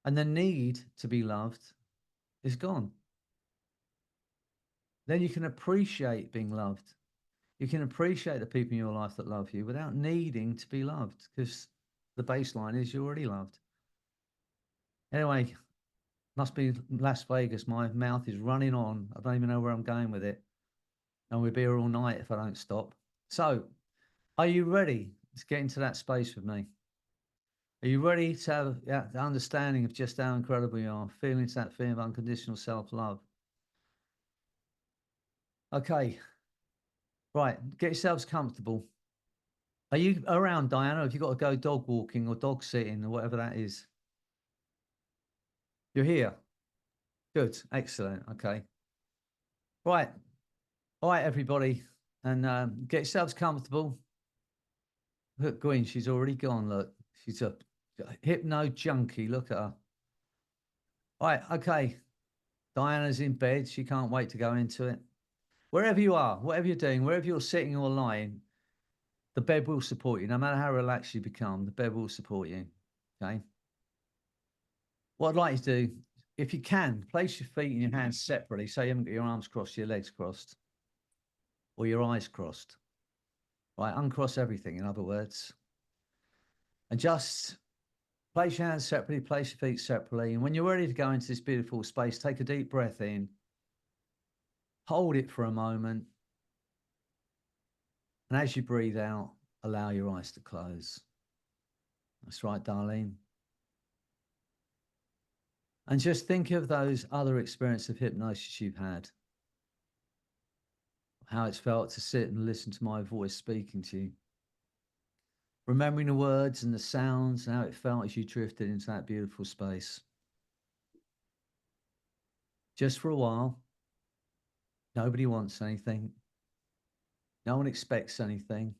And the need to be loved is gone. Then you can appreciate being loved. You can appreciate the people in your life that love you without needing to be loved, because the baseline is you're already loved. Anyway, must be Las Vegas. My mouth is running on. I don't even know where I'm going with it. And we'll be here all night if I don't stop. So, are you ready to get into that space with me? Are you ready to have the understanding of just how incredible you are, feeling that feeling of unconditional self-love? Okay. Right. Get yourselves comfortable. Are you around, Diana? Have you got to go dog walking or dog sitting or whatever that is? You're here. Good. Excellent. Okay. Right. All right, everybody. And get yourselves comfortable. Look, Gwen, she's already gone. Look, she's a hypno junkie. Look at her. All right. Okay. Diana's in bed. She can't wait to go into it. Wherever you are, whatever you're doing, wherever you're sitting or lying, the bed will support you. No matter how relaxed you become, the bed will support you. Okay. What I'd like you to do, if you can, place your feet and your hands separately. So you haven't got your arms crossed, your legs crossed, or your eyes crossed. Right. Uncross everything, in other words. And just place your hands separately, place your feet separately. And when you're ready to go into this beautiful space, take a deep breath in. Hold it for a moment. And as you breathe out, allow your eyes to close. That's right, darling. And just think of those other experiences of hypnosis you've had. How it's felt to sit and listen to my voice speaking to you. Remembering the words and the sounds and how it felt as you drifted into that beautiful space. Just for a while. Nobody wants anything. No one expects anything.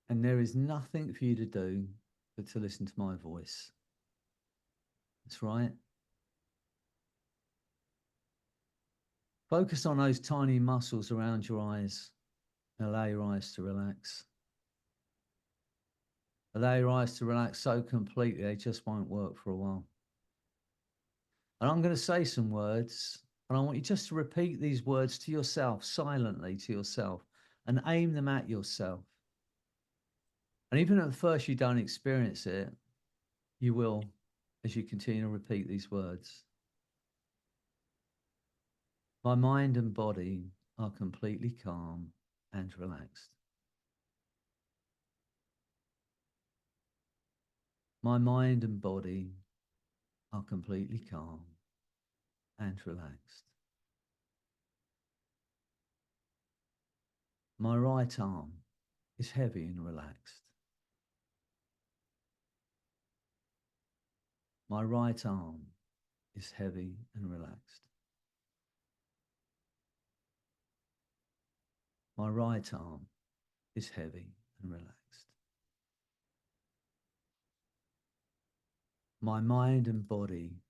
And there is nothing for you to do but to listen to my voice. That's right. Focus on those tiny muscles around your eyes and allow your eyes to relax. Allow your eyes to relax so completely they just won't work for a while. And I'm going to say some words, and I want you just to repeat these words to yourself, silently to yourself, and aim them at yourself. And even at first you don't experience it, you will as you continue to repeat these words. My mind and body are completely calm and relaxed. My mind and body are completely calm and relaxed. My right arm is heavy and relaxed. My right arm is heavy and relaxed. My right arm is heavy and relaxed. My mind and body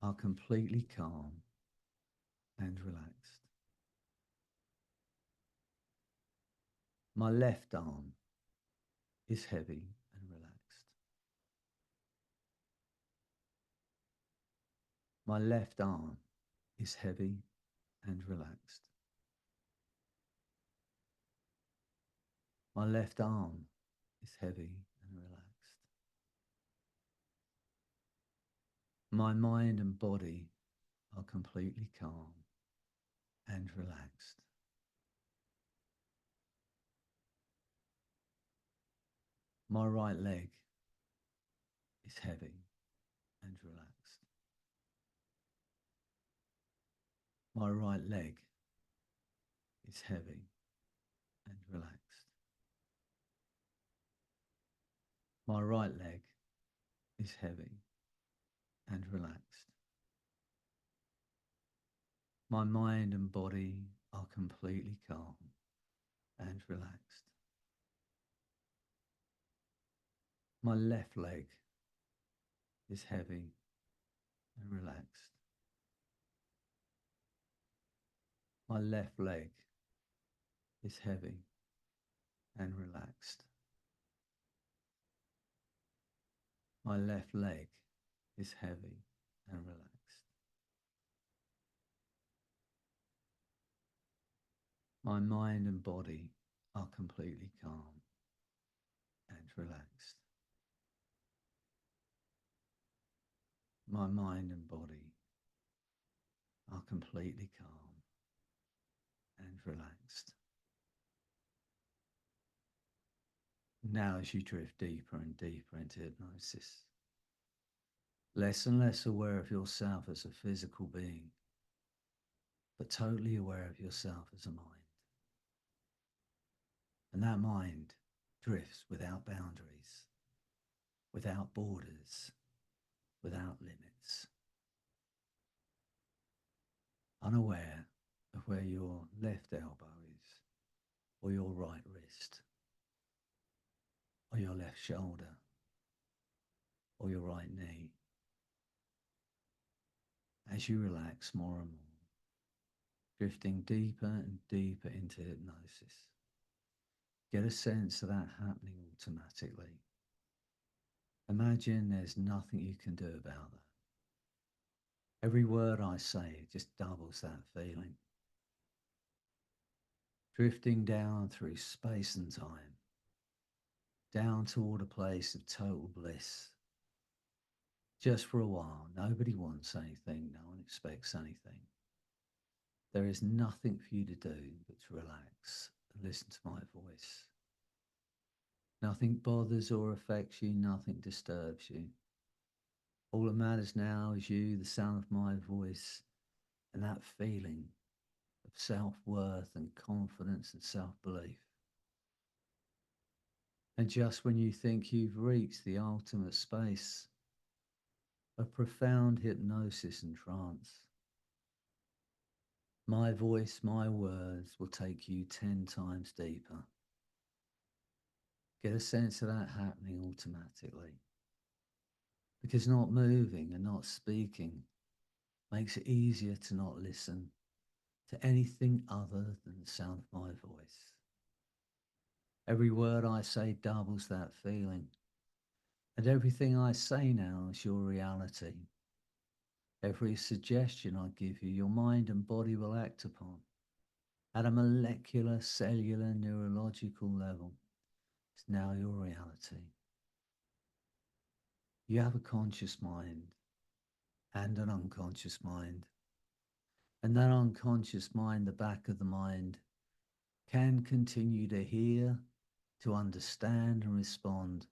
are completely calm and relaxed. My left arm is heavy and relaxed. My left arm is heavy and relaxed. My left arm is heavy and relaxed. My mind and body are completely calm and relaxed. My right leg is heavy and relaxed. My right leg is heavy and relaxed. My right leg is heavy and relaxed. My mind and body are completely calm and relaxed. My left leg is heavy and relaxed. My left leg is heavy and relaxed. My left leg is heavy and relaxed. My mind and body are completely calm and relaxed. My mind and body are completely calm and relaxed. Now, as you drift deeper and deeper into hypnosis, less and less aware of yourself as a physical being, but totally aware of yourself as a mind. And that mind drifts without boundaries, without borders, without limits. Unaware of where your left elbow is, or your right wrist, or your left shoulder, or your right knee. As you relax more and more, drifting deeper and deeper into hypnosis, get a sense of that happening automatically. Imagine there's nothing you can do about that. Every word I say just doubles that feeling. Drifting down through space and time, down toward a place of total bliss. Just for a while, nobody wants anything, no one expects anything. There is nothing for you to do but to relax and listen to my voice. Nothing bothers or affects you, nothing disturbs you. All that matters now is you, the sound of my voice, and that feeling of self-worth and confidence and self-belief. And just when you think you've reached the ultimate space of profound hypnosis and trance, my voice, my words will take you 10 times deeper. Get a sense of that happening automatically. Because not moving and not speaking makes it easier to not listen to anything other than the sound of my voice. Every word I say doubles that feeling. And everything I say now is your reality. Every suggestion I give you, your mind and body will act upon at a molecular, cellular, neurological level. It's now your reality. You have a conscious mind and an unconscious mind. And that unconscious mind, the back of the mind, can continue to hear, to understand and respond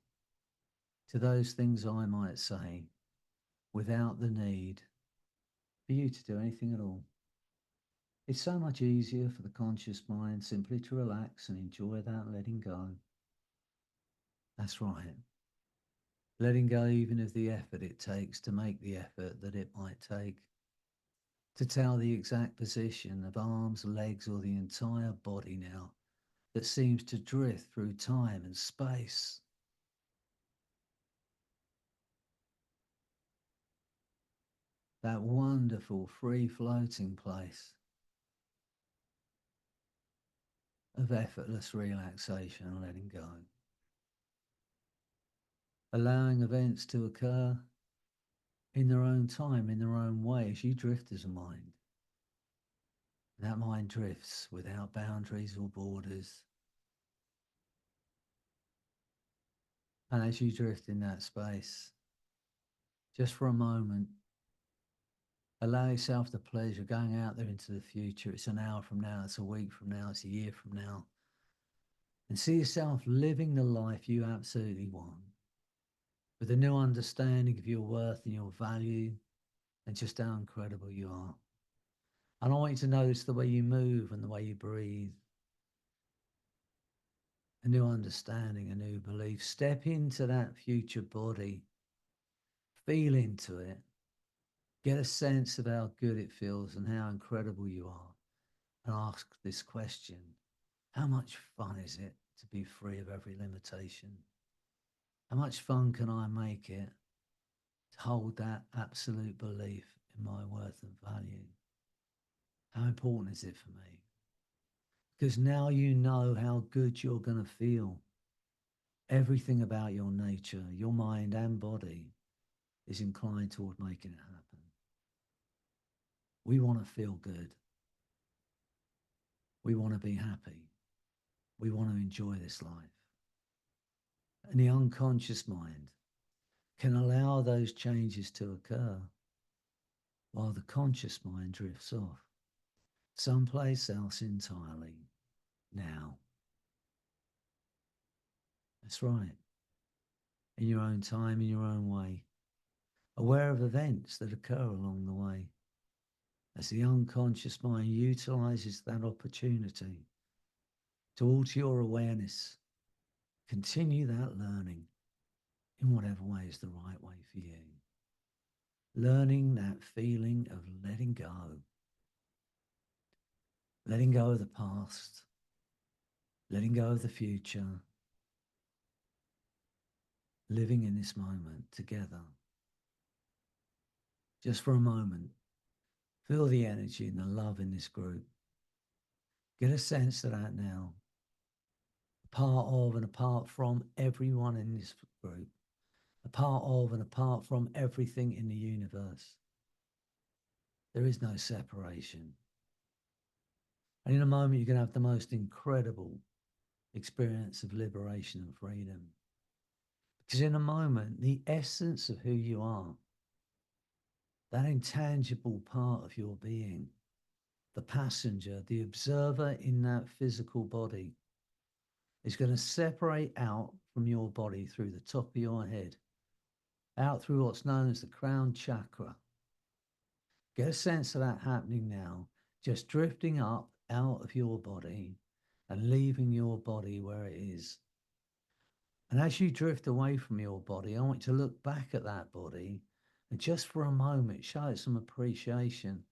to those things I might say without the need for you to do anything at all. It's so much easier for the conscious mind simply to relax and enjoy that letting go. That's right. Letting go even of the effort it takes to make the effort that it might take. To tell the exact position of arms, legs, or the entire body now that seems to drift through time and space. That wonderful free-floating place of effortless relaxation and letting go. Allowing events to occur in their own time, in their own way, as you drift as a mind. That mind drifts without boundaries or borders. And as you drift in that space, just for a moment, allow yourself the pleasure of going out there into the future. It's an hour from now, it's a week from now, it's a year from now. And see yourself living the life you absolutely want, with a new understanding of your worth and your value and just how incredible you are. And I want you to notice the way you move and the way you breathe. A new understanding, a new belief. Step into that future body. Feel into it. Get a sense of how good it feels and how incredible you are. and ask this question: how much fun is it to be free of every limitation? How much fun can I make it to hold that absolute belief in my worth and value? How important is it for me? Because now you know how good you're going to feel. Everything about your nature, your mind and body is inclined toward making it happen. We want to feel good. We want to be happy. We want to enjoy this life. And the unconscious mind can allow those changes to occur while the conscious mind drifts off someplace else entirely now. That's right. In your own time, in your own way, aware of events that occur along the way, as the unconscious mind utilizes that opportunity to alter your awareness, continue that learning in whatever way is the right way for you. Learning that feeling of letting go of the past, letting go of the future, living in this moment together. Just for a moment, feel the energy and the love in this group. Get a sense of that now. A part of and apart from everyone in this group. A part of and apart from everything in the universe. There is no separation. And in a moment, you're going to have the most incredible experience of liberation and freedom. Because in a moment, the essence of who you are, that intangible part of your being, the passenger, the observer in that physical body, is going to separate out from your body through the top of your head, out through what's known as the crown chakra. Get a sense of that happening now, just drifting up out of your body and leaving your body where it is. And as you drift away from your body, I want you to look back at that body and just for a moment, show it some appreciation.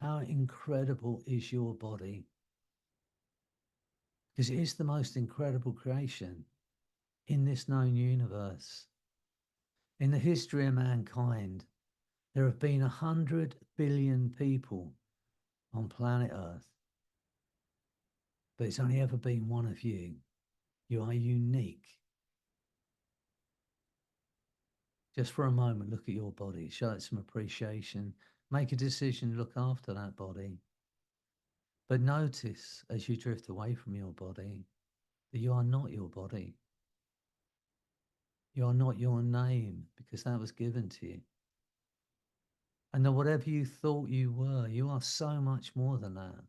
How incredible is your body? Because it is the most incredible creation in this known universe. In the history of mankind, there have been 100 billion people on planet Earth. But it's only ever been one of you. You are unique. Just for a moment, look at your body, show it some appreciation, make a decision to look after that body. But notice as you drift away from your body that you are not your body. You are not your name because that was given to you. And that whatever you thought you were, you are so much more than that.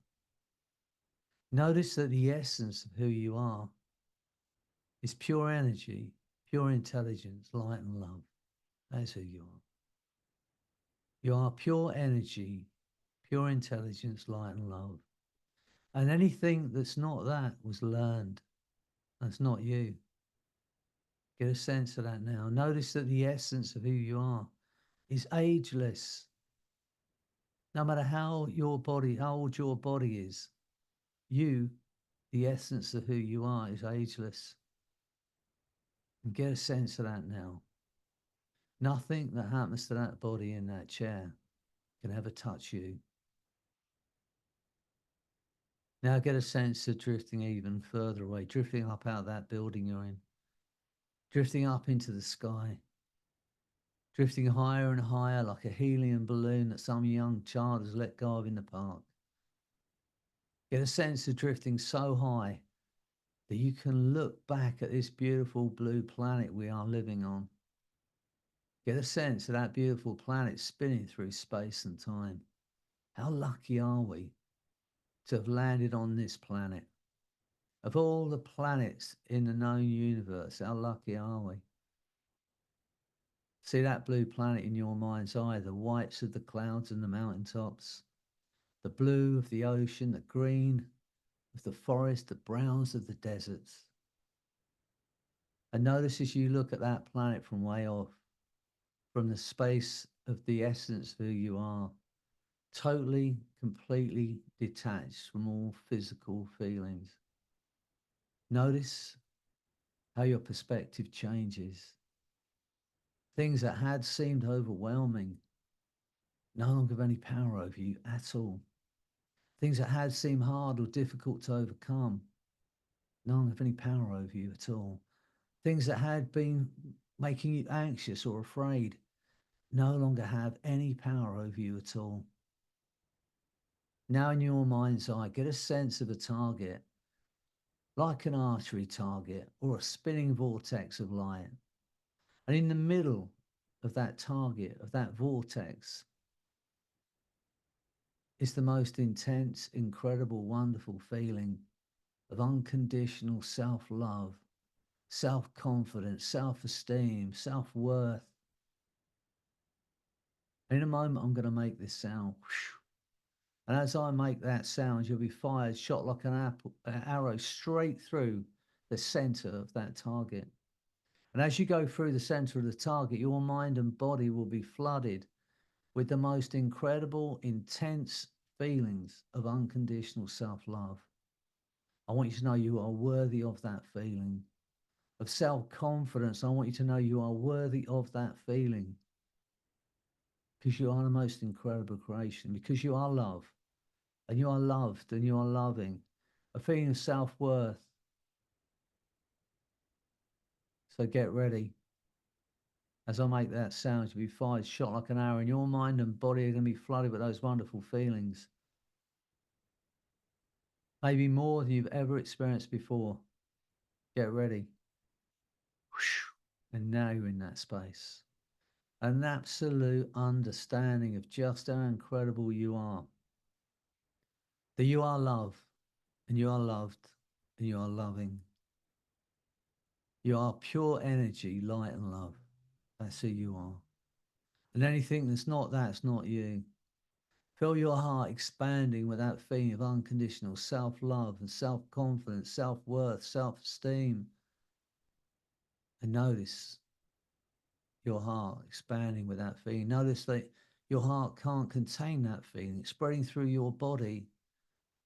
Notice that the essence of who you are is pure energy, pure intelligence, light and love. That's who you are. You are pure energy, pure intelligence, light and love. And anything that's not that was learned. That's not you. Get a sense of that now. Notice that the essence of who you are is ageless. No matter how old your body is, you, the essence of who you are, is ageless. And get a sense of that now. Nothing that happens to that body in that chair can ever touch you. Now get a sense of drifting even further away, drifting up out of that building you're in, drifting up into the sky, drifting higher and higher like a helium balloon that some young child has let go of in the park. Get a sense of drifting so high that you can look back at this beautiful blue planet we are living on. Get a sense of that beautiful planet spinning through space and time. How lucky are we to have landed on this planet? Of all the planets in the known universe, how lucky are we? See that blue planet in your mind's eye, the whites of the clouds and the mountaintops, the blue of the ocean, the green of the forest, the browns of the deserts. And notice as you look at that planet from way off, from the space of the essence of who you are, totally, completely detached from all physical feelings. Notice how your perspective changes. Things that had seemed overwhelming no longer have any power over you at all. Things that had seemed hard or difficult to overcome no longer have any power over you at all. Things that had been making you anxious or afraid no longer have any power over you at all. Now in your mind's eye, get a sense of a target, like an archery target or a spinning vortex of light. And in the middle of that target, of that vortex, is the most intense, incredible, wonderful feeling of unconditional self-love, self-confidence, self-esteem, self-worth. In a moment, I'm going to make this sound. And as I make that sound, you'll be fired, shot like an arrow straight through the center of that target. And as you go through the center of the target, your mind and body will be flooded with the most incredible, intense feelings of unconditional self-love. I want you to know you are worthy of that feeling. Of self-confidence, I want you to know you are worthy of that feeling. Because you are the most incredible creation. Because you are love. And you are loved and you are loving. A feeling of self-worth. So get ready. As I make that sound, you'll be fired, shot like an arrow, and your mind and body are going to be flooded with those wonderful feelings. Maybe more than you've ever experienced before. Get ready. And now you're in that space. An absolute understanding of just how incredible you are. That you are love, and you are loved, and you are loving. You are pure energy, light and love. That's who you are. And anything that's not that's not you. Feel your heart expanding with that feeling of unconditional self-love and self-confidence, self-worth, self-esteem. And notice your heart expanding with that feeling. Notice that your heart can't contain that feeling. It's spreading through your body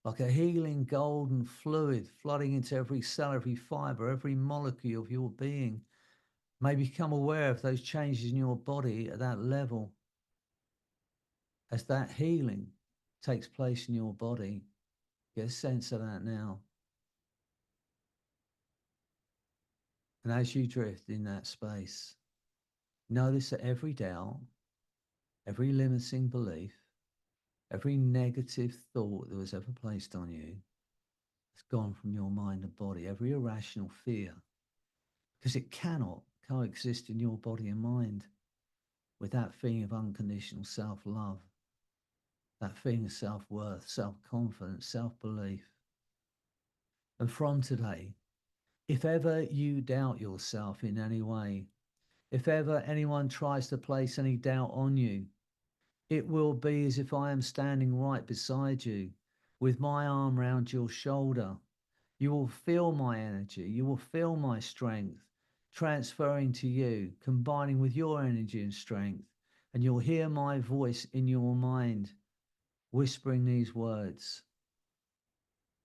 like a healing golden fluid flooding into every cell, every fiber, every molecule of your being. May become aware of those changes in your body at that level. As that healing takes place in your body, get a sense of that now. And as you drift in that space, notice that every doubt, every limiting belief, every negative thought that was ever placed on you has gone from your mind and body, every irrational fear, because it cannot coexist in your body and mind with that feeling of unconditional self-love, that feeling of self-worth, self-confidence, self-belief. And from today, if ever you doubt yourself in any way, if ever anyone tries to place any doubt on you, it will be as if I am standing right beside you with my arm round your shoulder. You will feel my energy. You will feel my strength transferring to you, combining with your energy and strength. And you'll hear my voice in your mind whispering these words.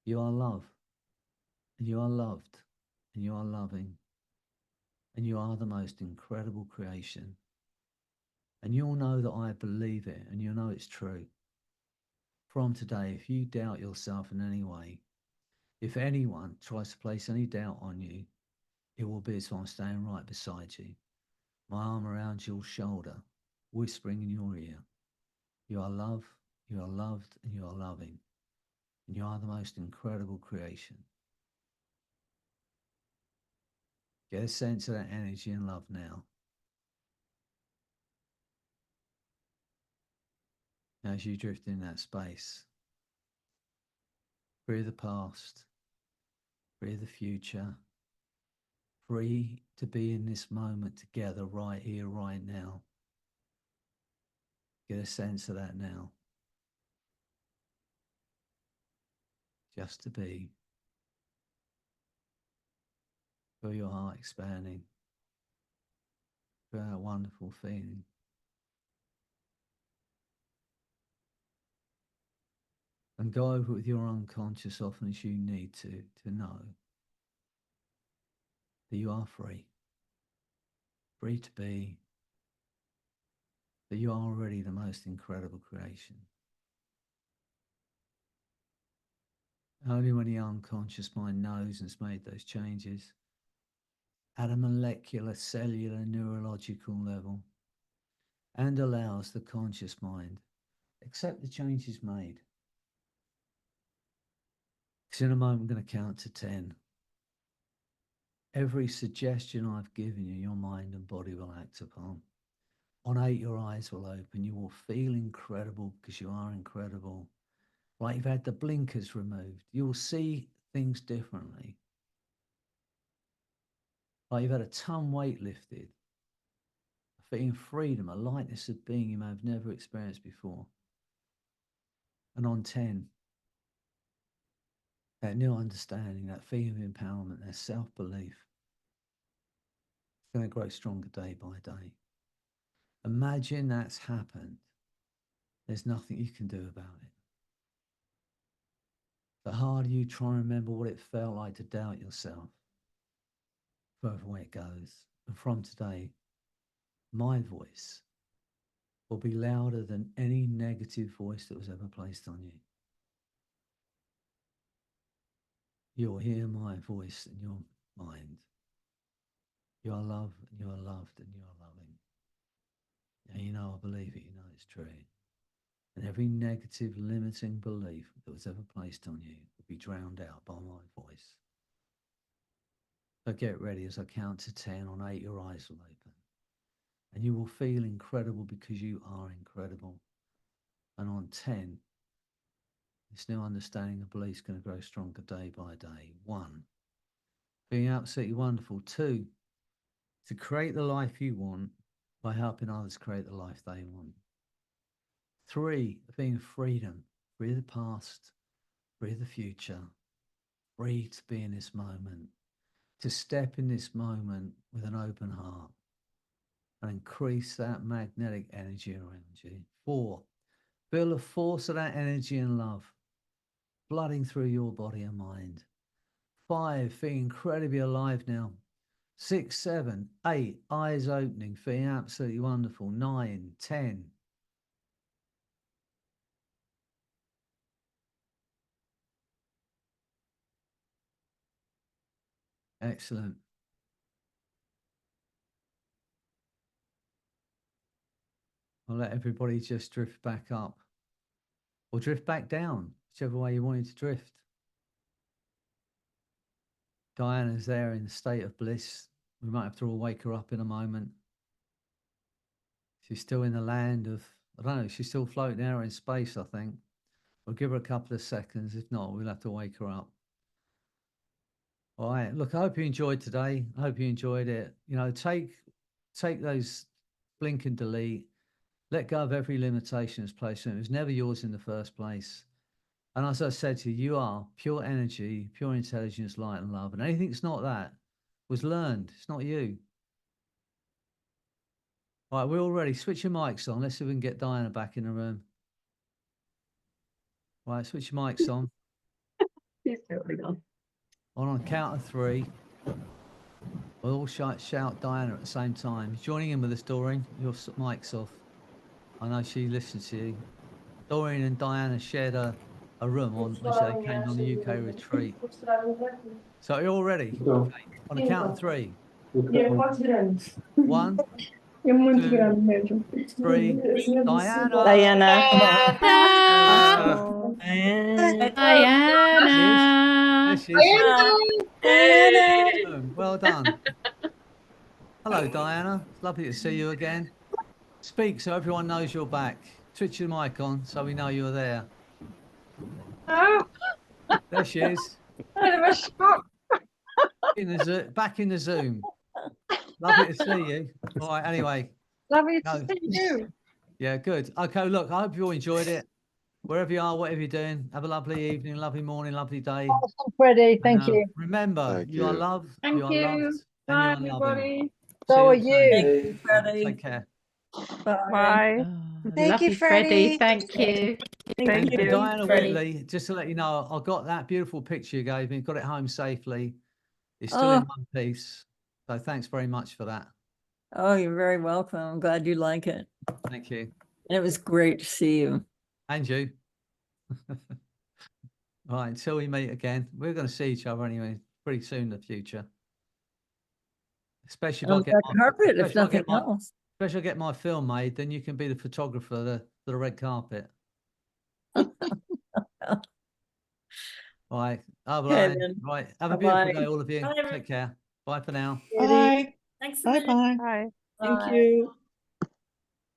You are love, and you are loved, and you are loving, and you are the most incredible creation. And you'll know that I believe it, and you'll know it's true. From today, if you doubt yourself in any way, if anyone tries to place any doubt on you, it will be as if I'm standing right beside you, my arm around your shoulder, whispering in your ear. You are love, you are loved, and you are loving. And you are the most incredible creation. Get a sense of that energy and love now. As you drift in that space, free of the past, free of the future, free to be in this moment together right here, right now. Get a sense of that now. Just to be. Feel your heart expanding. Feel that wonderful feeling. And go over it with your unconscious often as you need to know that you are free. Free to be. That you are already the most incredible creation. Only when the unconscious mind knows and has made those changes at a molecular, cellular, neurological level, and allows the conscious mind accept the changes made. Because in a moment, I'm going to count to 10. Every suggestion I've given you, your mind and body will act upon. On 8, your eyes will open. You will feel incredible because you are incredible. Like you've had the blinkers removed. You will see things differently. Like you've had a ton weight lifted. A feeling freedom, a lightness of being you may have never experienced before. And on 10, that new understanding, that feeling of empowerment, that self-belief, it's going to grow stronger day by day. Imagine that's happened. There's nothing you can do about it. The harder you try and remember what it felt like to doubt yourself, further away it goes. And from today, my voice will be louder than any negative voice that was ever placed on you. You'll hear my voice in your mind. You are loved, and you are loved, and you are loving. And you know I believe it, you know it's true. And every negative, limiting belief that was ever placed on you will be drowned out by my voice. So get ready as I count to 10. On 8, your eyes will open. And you will feel incredible because you are incredible. And on 10, this new understanding of belief is going to grow stronger day by day. 1, being absolutely wonderful. 2, to create the life you want by helping others create the life they want. 3, being freedom, free of the past, free of the future, free to be in this moment, to step in this moment with an open heart and increase that magnetic energy around you. 4, feel the force of that energy and love flooding through your body and mind. 5, feeling incredibly alive now. 6, 7, 8, eyes opening, feeling absolutely wonderful. 9, 10. Excellent. I'll let everybody just drift back up or drift back down, whichever way you wanted to drift. Diana's there in a state of bliss. We might have to all wake her up in a moment. She's still in the land of, I don't know, she's still floating there in space, I think. We'll give her a couple of seconds. If not, we'll have to wake her up. All right. Look, I hope you enjoyed today. I hope you enjoyed it. You know, take those blink and delete. Let go of every limitation that's placed on it. It was never yours in the first place. And as I said to you, you are pure energy, pure intelligence, light and love. And anything that's not that was learned. It's not you. All right, we're all ready. Switch your mics on. Let's see if we can get Diana back in the room. All right, switch your mics on. He's totally gone. On a count of 3. We'll all shout Diana at the same time. Joining in with us, Doreen. Your mic's off. I know she listens to you. Doreen and Diana shared a room when they came on the UK retreat. So you're all ready? Okay. On a count of 3. 1, 2, 3. Diana. Diana. There she is. Well done. Hello, Diana. It's lovely to see you again. Speak so everyone knows you're back. Switch your mic on so we know you're there. There she is. Back in the Zoom. Lovely to see you. All right, anyway. Lovely to see you. Yeah, good. Okay, look, I hope you all enjoyed it. Wherever you are, whatever you're doing, have a lovely evening, lovely morning, lovely day. Freddie, thank you. Remember, you are loved, you are loved, Bye, and you are loving. everybody. So are you. Take care. Bye. Bye. Thank you, Lovely, Freddie. Freddie. Thank you. Thank And you. Diana Freddie. Whitley, just to let you know, I got that beautiful picture you gave me, got it home safely. It's still in one piece. So thanks very much for that. Oh, you're very welcome. I'm glad you like it. Thank you. And it was great to see you. And you. All right, until we meet again, we're going to see each other anyway pretty soon in the future. Especially if I On get that my, carpet, if especially nothing else. especially if I get my film made, then you can be the photographer for the red carpet. All right. Okay, then. Right. Have a beautiful Bye-bye. day, all of you. Bye, Take care. Bye for now. Bye. Thanks a minute. Bye. Thank you.